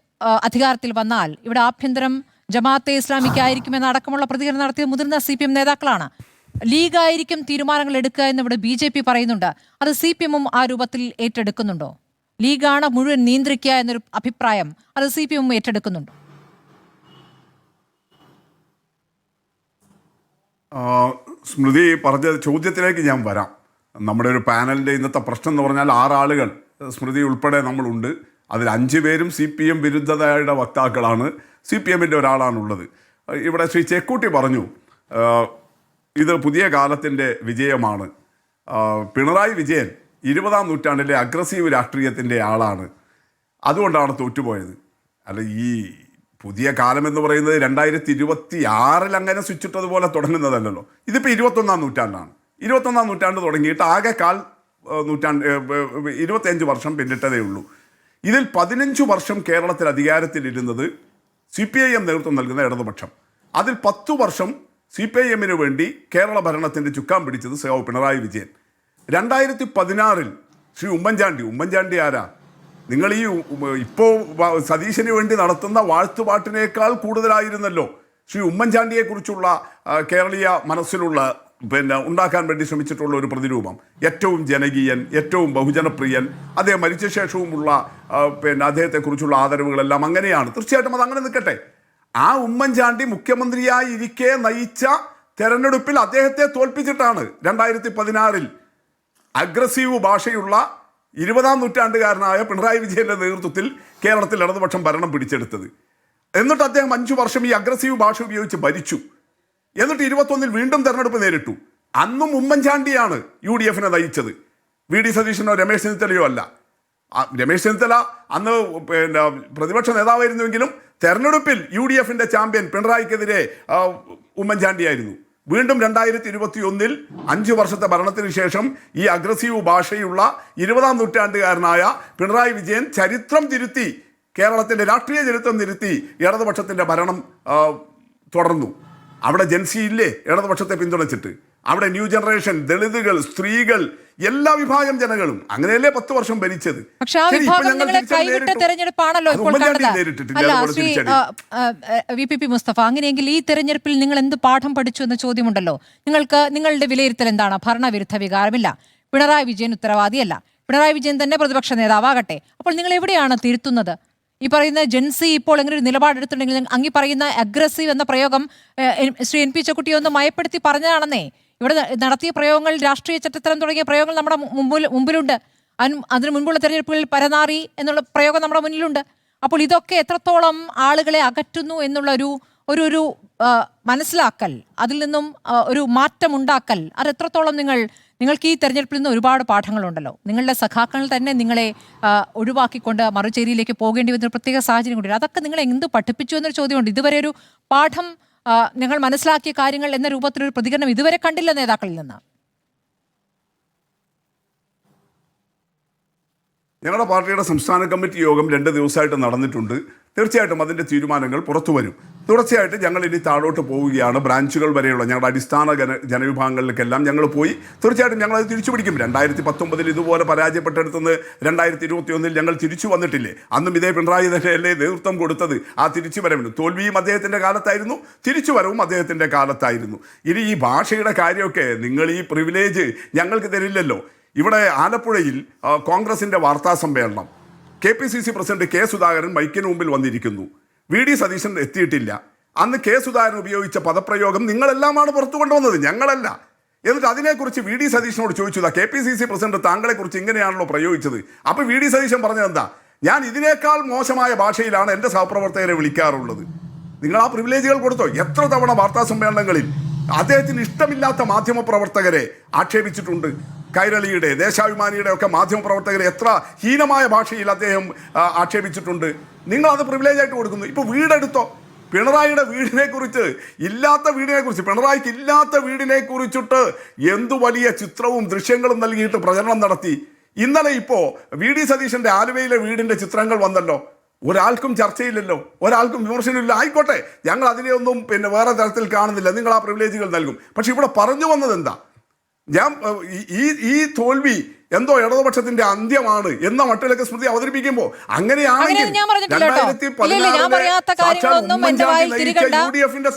B: അധികാരത്തിൽ വന്നാൽ ഇവിടെ ആഭ്യന്തരം ജമാഅത്തെ ഇസ്ലാമിക്കായിരിക്കുമെന്ന് അടക്കമുള്ള പ്രതികരണം നടത്തിയ മുതിർന്ന CPM നേതാക്കളാണ്. ലീഗായിരിക്കും തീരുമാനങ്ങൾ എടുക്കുക എന്ന് ഇവിടെ BJP പറയുന്നുണ്ട്. അത് CPM ആ രൂപത്തിൽ ഏറ്റെടുക്കുന്നുണ്ടോ? ലീഗാണ് മുഴുവൻ നിയന്ത്രിക്കുക എന്നൊരു അഭിപ്രായം അത് CPM ഏറ്റെടുക്കുന്നുണ്ടോ?
E: സ്മൃതി പറഞ്ഞ ചോദ്യത്തിലേക്ക് ഞാൻ വരാം. നമ്മുടെ ഒരു പാനലിൻ്റെ ഇന്നത്തെ പ്രശ്നം എന്ന് പറഞ്ഞാൽ 6 ആളുകൾ, സ്മൃതി ഉൾപ്പെടെ നമ്മളുണ്ട്. അതിൽ 5 പേരും CPM വിരുദ്ധതയുടെ വക്താക്കളാണ്. CPMൻ്റെ ഒരാളാണുള്ളത്. ഇവിടെ ശ്രീ ചെക്കൂട്ടി പറഞ്ഞു ഇത് പുതിയ കാലത്തിൻ്റെ വിജയമാണ്. പിണറായി വിജയൻ 20-ാം നൂറ്റാണ്ടിലെ അഗ്രസീവ് രാഷ്ട്രീയത്തിൻ്റെ ആളാണ്, അതുകൊണ്ടാണ് തോറ്റുപോയത്. അല്ല, ഈ പുതിയ കാലം എന്ന് പറയുന്നത് 2026 അങ്ങനെ സ്വിച്ചിട്ടതുപോലെ തുടങ്ങുന്നതല്ലല്ലോ. ഇതിപ്പോൾ 21-ാം നൂറ്റാണ്ടാണ്. 21-ാം നൂറ്റാണ്ട് തുടങ്ങിയിട്ട് ആകെ 25 വർഷം പിന്നിട്ടതേ ഉള്ളൂ. ഇതിൽ 15 വർഷം കേരളത്തിൽ അധികാരത്തിലിരുന്നത് CPIM നേതൃത്വം നൽകുന്ന ഇടതുപക്ഷം. അതിൽ 10 വർഷം CPIMന് വേണ്ടി കേരള ഭരണത്തിൻ്റെ ചുക്കാൻ പിടിച്ചത് സഖാവ് പിണറായി വിജയൻ. 2016 ശ്രീ ഉമ്മൻചാണ്ടി ആരാ? നിങ്ങൾ ഈ ഇപ്പോൾ സതീശന് വേണ്ടി നടത്തുന്ന വാഴ്ത്തുപാട്ടിനേക്കാൾ കൂടുതലായിരുന്നല്ലോ ശ്രീ ഉമ്മൻചാണ്ടിയെക്കുറിച്ചുള്ള കേരളീയ മനസ്സിലുള്ള ഉണ്ടാക്കാൻ വേണ്ടി ശ്രമിച്ചിട്ടുള്ള ഒരു പ്രതിരൂപം. ഏറ്റവും ജനകീയൻ, ഏറ്റവും ബഹുജനപ്രിയൻ, അദ്ദേഹം മരിച്ച ശേഷവുമുള്ള അദ്ദേഹത്തെക്കുറിച്ചുള്ള ആദരവുകളെല്ലാം അങ്ങനെയാണ്. തീർച്ചയായിട്ടും അത് അങ്ങനെ നിൽക്കട്ടെ. ആ ഉമ്മൻചാണ്ടി മുഖ്യമന്ത്രിയായി ഇരിക്കെ നയിച്ച തെരഞ്ഞെടുപ്പിൽ അദ്ദേഹത്തെ തോൽപ്പിച്ചിട്ടാണ് 2016 അഗ്രസീവ് ഭാഷയുള്ള 20-ാം നൂറ്റാണ്ടുകാരനായ പിണറായി വിജയന്റെ നേതൃത്വത്തിൽ കേരളത്തിൽ ഇടതുപക്ഷം ഭരണം പിടിച്ചെടുത്തത്. എന്നിട്ട് അദ്ദേഹം 5 വർഷം ഈ അഗ്രസീവ് ഭാഷ ഉപയോഗിച്ച് ഭരിച്ചു. എന്നിട്ട് 21-ൽ വീണ്ടും തെരഞ്ഞെടുപ്പ് നേരിട്ടു. അന്നും ഉമ്മൻചാണ്ടിയാണ് UDFനെ നയിച്ചത്, VD സതീശനോ രമേശ് ചെന്നിത്തലയോ അല്ല. രമേശ് ചെന്നിത്തല അന്ന് പ്രതിപക്ഷ നേതാവായിരുന്നുവെങ്കിലും തെരഞ്ഞെടുപ്പിൽ UDFന്റെ ചാമ്പ്യൻ പിണറായിക്കെതിരെ ഉമ്മൻചാണ്ടിയായിരുന്നു. വീണ്ടും 2021-ൽ 5 വർഷത്തെ ഭരണത്തിന് ശേഷം ഈ അഗ്രസീവ് ഭാഷയുള്ള 20-ാം നൂറ്റാണ്ടുകാരനായ പിണറായി വിജയൻ ചരിത്രം തിരുത്തി, കേരളത്തിൻ്റെ രാഷ്ട്രീയ ചരിത്രം തിരുത്തി ഇടതുപക്ഷത്തിൻ്റെ ഭരണം തുടർന്നു. അവിടെ ജൻസി ഇല്ലേ ഇടതുപക്ഷത്തെ പിന്തുണച്ചിട്ട്? അവിടെ ന്യൂ ജനറേഷൻ, ദളിതുകൾ, സ്ത്രീകൾ, എല്ലാ വിഭാഗം ജനങ്ങളും അങ്ങനെയല്ലേ 10 വർഷം ഭരിച്ചത്.
B: പക്ഷേ ആ വിഭാഗം നിങ്ങളെ കൈവിട്ട തെരഞ്ഞെടുപ്പാണല്ലോ ഇപ്പോൾ കണ്ടത്. അല്ല ശ്രീ VPP മുസ്തഫ, അങ്ങനെയെങ്കിൽ ഈ തെരഞ്ഞെടുപ്പിൽ നിങ്ങൾ എന്ത് പാഠം പഠിച്ചു എന്ന ചോദ്യമുണ്ടല്ലോ. നിങ്ങളുടെ വിലയിരുത്തൽ എന്താണ്? ഭരണവിരുദ്ധ വികാരമില്ല, പിണറായി വിജയൻ ഉത്തരവാദിയല്ല, പിണറായി വിജയൻ തന്നെ പ്രതിപക്ഷ നേതാവാകട്ടെ. അപ്പോൾ നിങ്ങൾ എവിടെയാണ് തിരുത്തുന്നത്? ഈ പറയുന്ന ജൻസി ഇപ്പോൾ എങ്ങനെ ഒരു നിലപാടെടുത്തിട്ടുണ്ടെങ്കിൽ അങ്ങ് പറയുന്ന അഗ്രസീവ് എന്ന പ്രയോഗം ശ്രീ NP ചെക്കുട്ടിയെ ഒന്ന് മയപ്പെടുത്തി പറഞ്ഞതാണെന്നേ. ഇവിടെ നടത്തിയ പ്രയോഗങ്ങൾ, രാഷ്ട്രീയ ചരിത്രം തുടങ്ങിയ പ്രയോഗങ്ങൾ നമ്മുടെ മുമ്പിലുണ്ട്. അതിന് മുൻപുള്ള തെരഞ്ഞെടുപ്പുകളിൽ പരനാറി എന്നുള്ള പ്രയോഗം നമ്മുടെ മുന്നിലുണ്ട്. അപ്പോൾ ഇതൊക്കെ എത്രത്തോളം ആളുകളെ അകറ്റുന്നു എന്നുള്ള ഒരു മനസ്സിലാക്കൽ, അതിൽ നിന്നും ഒരു മാറ്റമുണ്ടാക്കൽ, അത് എത്രത്തോളം നിങ്ങൾക്ക് ഈ തെരഞ്ഞെടുപ്പിൽ നിന്ന് ഒരുപാട് പാഠങ്ങളുണ്ടല്ലോ. നിങ്ങളുടെ സഖാക്കൾ തന്നെ നിങ്ങളെ ഒഴിവാക്കിക്കൊണ്ട് മറുചേരിയിലേക്ക് പോകേണ്ടി വരുന്ന ഒരു പ്രത്യേക സാഹചര്യം കൊണ്ടില്ല. അതൊക്കെ നിങ്ങളെ എന്ത് പഠിപ്പിച്ചു എന്നൊരു ചോദ്യമുണ്ട്. ഇതുവരെ ഒരു പാഠം ഞങ്ങൾ മനസ്സിലാക്കിയ കാര്യങ്ങൾ എന്ന രൂപത്തിലൊരു പ്രതികരണം ഇതുവരെ കണ്ടില്ല നേതാക്കളിൽ നിന്ന്.
E: ഞങ്ങളുടെ പാർട്ടിയുടെ സംസ്ഥാന കമ്മിറ്റി യോഗം 2 ദിവസമായിട്ട് നടന്നിട്ടുണ്ട്. തീർച്ചയായിട്ടും അതിൻ്റെ തീരുമാനങ്ങൾ പുറത്തു വരും. തുടർച്ചയായിട്ട് ഞങ്ങൾ ഇനി താഴോട്ട് പോവുകയാണ്. ബ്രാഞ്ചുകൾ വരെയുള്ള ഞങ്ങളുടെ അടിസ്ഥാന ജനവിഭാഗങ്ങളിലേക്കെല്ലാം ഞങ്ങൾ പോയി. തീർച്ചയായിട്ടും ഞങ്ങളത് തിരിച്ചു പിടിക്കും. 2019 ഇതുപോലെ പരാജയപ്പെട്ടെടുത്തുനിന്ന് 2021 ഞങ്ങൾ തിരിച്ചു വന്നിട്ടില്ലേ? അന്നും ഇതേ പിണറായി തന്നെയല്ലേ നേതൃത്വം കൊടുത്തത് ആ തിരിച്ചുവരവിന്? തോൽവിയും അദ്ദേഹത്തിൻ്റെ കാലത്തായിരുന്നു, തിരിച്ചുവരവും അദ്ദേഹത്തിൻ്റെ കാലത്തായിരുന്നു. ഇനി ഈ ഭാഷയുടെ കാര്യമൊക്കെ നിങ്ങൾ ഈ പ്രിവിലേജ് ഞങ്ങൾക്ക് തരില്ലല്ലോ. ഇവിടെ ആലപ്പുഴയിൽ കോൺഗ്രസിൻ്റെ വാർത്താ സമ്മേളനം, KPCC പ്രസിഡന്റ് K. സുധാകരൻ മൈക്കിന് മുമ്പിൽ വന്നിരിക്കുന്നു. VD സതീശൻ എത്തിയിട്ടില്ല. അന്ന് K. സുധാകരൻ ഉപയോഗിച്ച പദപ്രയോഗം നിങ്ങളെല്ലാമാണ് പുറത്തു കൊണ്ടുവന്നത്, ഞങ്ങളല്ല. എന്നിട്ട് അതിനെക്കുറിച്ച് VD സതീശനോട് ചോദിച്ചതാ, KPCC പ്രസിഡന്റ് താങ്കളെക്കുറിച്ച് ഇങ്ങനെയാണല്ലോ പ്രയോഗിച്ചത്. അപ്പോൾ VD സതീശൻ പറഞ്ഞത് എന്താ? ഞാൻ ഇതിനേക്കാൾ മോശമായ ഭാഷയിലാണ് എൻ്റെ സഹപ്രവർത്തകരെ വിളിക്കാറുള്ളത്. നിങ്ങൾ ആ പ്രിവിലേജുകൾ കൊടുത്തോ? എത്ര തവണ വാർത്താ സമ്മേളനങ്ങളിൽ അദ്ദേഹത്തിന് ഇഷ്ടമില്ലാത്ത മാധ്യമപ്രവർത്തകരെ ആക്ഷേപിച്ചിട്ടുണ്ട്. കൈരളിയുടെ, ദേശാഭിമാനിയുടെ ഒക്കെ മാധ്യമപ്രവർത്തകരെ എത്ര ഹീനമായ ഭാഷയിൽ അദ്ദേഹം ആക്ഷേപിച്ചിട്ടുണ്ട്. നിങ്ങളത് പ്രിവിലേജ് ആയിട്ട് കൊടുക്കുന്നു. ഇപ്പോൾ വീടെടുത്തോ, പിണറായിയുടെ വീടിനെ കുറിച്ച്, ഇല്ലാത്ത വീടിനെ കുറിച്ച്, പിണറായിക്ക് ഇല്ലാത്ത വീടിനെ കുറിച്ചിട്ട് എന്തു വലിയ ചിത്രവും ദൃശ്യങ്ങളും നൽകിയിട്ട് പ്രചരണം നടത്തി. ഇന്നലെ ഇപ്പോൾ VD സതീശന്റെ ആലുവയിലെ വീടിന്റെ ചിത്രങ്ങൾ വന്നല്ലോ. ഒരാൾക്കും ചർച്ചയില്ലല്ലോ, ഒരാൾക്കും വിമർശനമില്ല. ആയിക്കോട്ടെ, ഞങ്ങൾ അതിനെയൊന്നും വേറെ തരത്തിൽ കാണുന്നില്ല, നിങ്ങൾ ആ പ്രിവിലേജുകൾ നൽകും. പക്ഷെ ഇവിടെ പറഞ്ഞു വന്നത് എന്താ? ഈ തോൽവി എന്തോ ഇടതുപക്ഷത്തിന്റെ അന്ത്യമാണ് എന്ന മട്ടിലൊക്കെ സ്മൃതി അവതരിപ്പിക്കുമ്പോൾ അങ്ങനെയാണെങ്കിൽ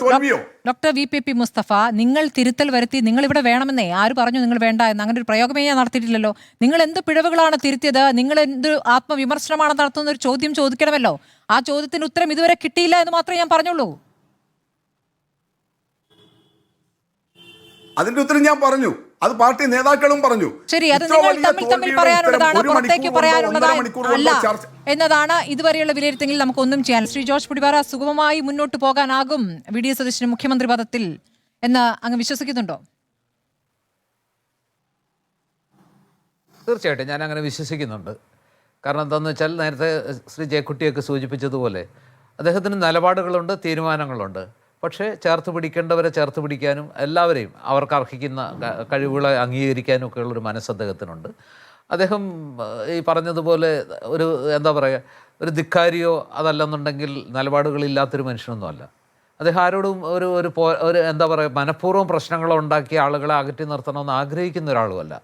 E: തോൽവിയോ?
B: ഡോക്ടർ VPP മുസ്തഫ, നിങ്ങൾ തിരുത്തൽ വരുത്തി, നിങ്ങൾ ഇവിടെ വേണമെന്നേ ആര് പറഞ്ഞു നിങ്ങൾ വേണ്ട എന്ന്? അങ്ങനെ ഒരു പ്രയോഗമേ ഞാൻ നടത്തിയിട്ടില്ലല്ലോ. നിങ്ങൾ എന്ത് പിഴവുകളാണ് തിരുത്തിയത്, നിങ്ങൾ എന്ത് ആത്മവിമർശനമാണ് നടത്തുന്ന ഒരു ചോദ്യം ചോദിക്കണമല്ലോ. ആ ചോദ്യത്തിന് ഉത്തരം ഇതുവരെ കിട്ടിയില്ല എന്ന് മാത്രമേ ഞാൻ പറഞ്ഞുള്ളൂ.
E: അതിന്റെ ഉത്തരം ഞാൻ പറഞ്ഞു, അത് പാർട്ടി നേതാക്കളും പറഞ്ഞു.
B: ശരി, അത് നിങ്ങൾ തമ്മിൽ പറയാനുള്ളതാണ്, പുറത്തേക്ക് പറയാനുള്ളതല്ല എന്നതാണ് ഇതുവരെയുള്ള വിലയിരുത്തലിൽ നമുക്കൊന്നും ചെയ്യാൻ. ശ്രീ ജോർജ് പുടിപാറ, സുഗമമായി മുന്നോട്ട് പോകാനാകും VD സതീശന് മുഖ്യമന്ത്രി പദത്തിൽ എന്ന് അങ്ങ് വിശ്വസിക്കുന്നുണ്ടോ?
F: തീർച്ചയായിട്ടും ഞാൻ അങ്ങനെ വിശ്വസിക്കുന്നുണ്ട്. കാരണം എന്താണെന്ന് വെച്ചാൽ, നേരത്തെ ശ്രീ ജയക്കുട്ടിയൊക്കെ സൂചിപ്പിച്ചതുപോലെ അദ്ദേഹത്തിന് നിലപാടുകളുണ്ട്, തീരുമാനങ്ങളുണ്ട്. പക്ഷേ ചേർത്ത് പിടിക്കേണ്ടവരെ ചേർത്ത് പിടിക്കാനും എല്ലാവരെയും അവർക്ക് അർഹിക്കുന്ന കഴിവുകളെ അംഗീകരിക്കാനും ഒക്കെയുള്ളൊരു മനസ്സ് അദ്ദേഹത്തിനുണ്ട്. അദ്ദേഹം ഈ പറഞ്ഞതുപോലെ ഒരു എന്താ പറയുക, ഒരു ധിക്കാരിയോ അതല്ലെന്നുണ്ടെങ്കിൽ നിലപാടുകളില്ലാത്തൊരു മനുഷ്യനൊന്നുമല്ല. അദ്ദേഹം ആരോടും ഒരു എന്താ പറയുക, മനഃപൂർവ്വം പ്രശ്നങ്ങളോ ഉണ്ടാക്കിയ ആളുകളെ അകറ്റി നിർത്തണമെന്ന് ആഗ്രഹിക്കുന്ന ഒരാളുമല്ല.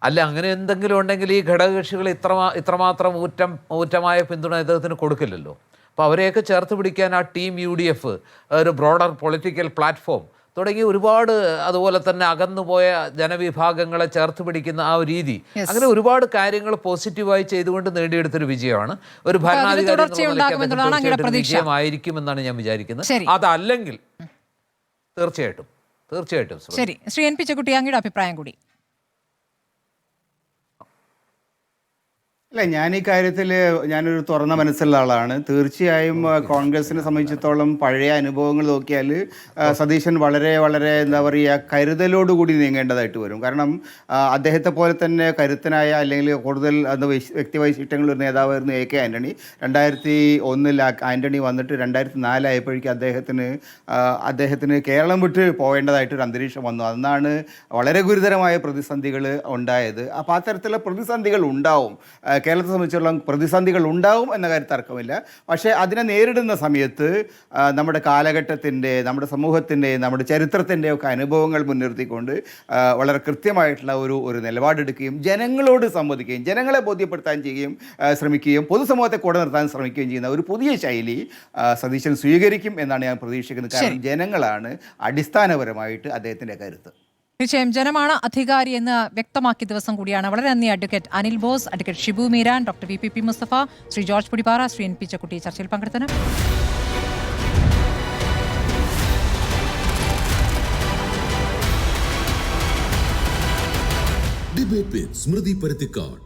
F: അല്ല, അങ്ങനെ എന്തെങ്കിലും ഉണ്ടെങ്കിൽ ഈ ഘടകകക്ഷികൾ ഇത്രമാത്രം ഊറ്റമായ പിന്തുണ അദ്ദേഹത്തിന് കൊടുക്കില്ലല്ലോ. അപ്പോൾ അവരെയൊക്കെ ചേർത്ത് പിടിക്കാൻ ആ ടീം UDF, ഒരു ബ്രോഡർ പൊളിറ്റിക്കൽ പ്ലാറ്റ്ഫോം തുടങ്ങി ഒരുപാട്, അതുപോലെ തന്നെ അകന്നുപോയ ജനവിഭാഗങ്ങളെ ചേർത്ത് പിടിക്കുന്ന ആ ഒരു രീതി, അങ്ങനെ ഒരുപാട് കാര്യങ്ങൾ പോസിറ്റീവായി ചെയ്തുകൊണ്ട് നേടിയെടുത്തൊരു വിജയമാണ്. ഒരു ഭരണാധികാരി വിജയമായിരിക്കുമെന്നാണ് ഞാൻ വിചാരിക്കുന്നത്. അതല്ലെങ്കിൽ തീർച്ചയായിട്ടും.
B: ശരി, ശ്രീ NP ചെക്കുട്ടി, അങ്ങയുടെ അഭിപ്രായം കൂടി.
G: അല്ല, ഞാൻ ഈ കാര്യത്തിൽ ഞാനൊരു തുറന്ന മനസ്സുള്ള ആളാണ്. തീർച്ചയായും കോൺഗ്രസിനെ സംബന്ധിച്ചിടത്തോളം പഴയ അനുഭവങ്ങൾ നോക്കിയാൽ സതീശൻ വളരെ എന്താ പറയുക, കരുതലോടുകൂടി നീങ്ങേണ്ടതായിട്ട് വരും. കാരണം അദ്ദേഹത്തെ പോലെ തന്നെ കരുത്തനായ അല്ലെങ്കിൽ കൂടുതൽ വ്യക്തിവൈശിഷ്ട്യങ്ങളൊരു നേതാവായിരുന്നു AK ആൻ്റണി. 2001 ആൻ്റണി വന്നിട്ട് 2004 ആയപ്പോഴേക്കും അദ്ദേഹത്തിന് കേരളം വിട്ട് പോകേണ്ടതായിട്ടൊരു അന്തരീക്ഷം വന്നു. അന്നാണ് വളരെ ഗുരുതരമായ പ്രതിസന്ധികൾ ഉണ്ടായത്. അപ്പോൾ അത്തരത്തിലുള്ള പ്രതിസന്ധികൾ ഉണ്ടാവും, കേരളത്തെ സംബന്ധിച്ചിടത്തോളം പ്രതിസന്ധികൾ ഉണ്ടാവും എന്ന കാര്യം തർക്കമില്ല. പക്ഷേ അതിനെ നേരിടുന്ന സമയത്ത് നമ്മുടെ കാലഘട്ടത്തിൻ്റെ, നമ്മുടെ സമൂഹത്തിൻ്റെ, നമ്മുടെ ചരിത്രത്തിൻ്റെ ഒക്കെ അനുഭവങ്ങൾ മുൻനിർത്തിക്കൊണ്ട് വളരെ കൃത്യമായിട്ടുള്ള ഒരു നിലപാടെടുക്കുകയും ജനങ്ങളോട് സംവദിക്കുകയും ജനങ്ങളെ ബോധ്യപ്പെടുത്താൻ ശ്രമിക്കുകയും പൊതുസമൂഹത്തെ കൂടെ നിർത്താൻ ശ്രമിക്കുകയും ചെയ്യുന്ന ഒരു പുതിയ ശൈലി സതീശൻ സ്വീകരിക്കും എന്നാണ് ഞാൻ പ്രതീക്ഷിക്കുന്നത്. കാരണം ജനങ്ങളാണ് അടിസ്ഥാനപരമായിട്ട് അദ്ദേഹത്തിൻ്റെ കരുത്ത്.
B: തീർച്ചയായും ജനമാണ് അധികാരി എന്ന് വ്യക്തമാക്കിയ ദിവസം കൂടിയാണ്. വളരെ നന്ദി advocate Anil Bose, advocate Shibu Meeran, doctor VPP Mustafa, Shri George Pudippara, Shri NP Chekkutty ചർച്ചയിൽ പങ്കെടുത്തതിന്.
A: ഡിബേറ്റ് വിത്ത് സ്മൃതി പരുത്തിക്കാട്.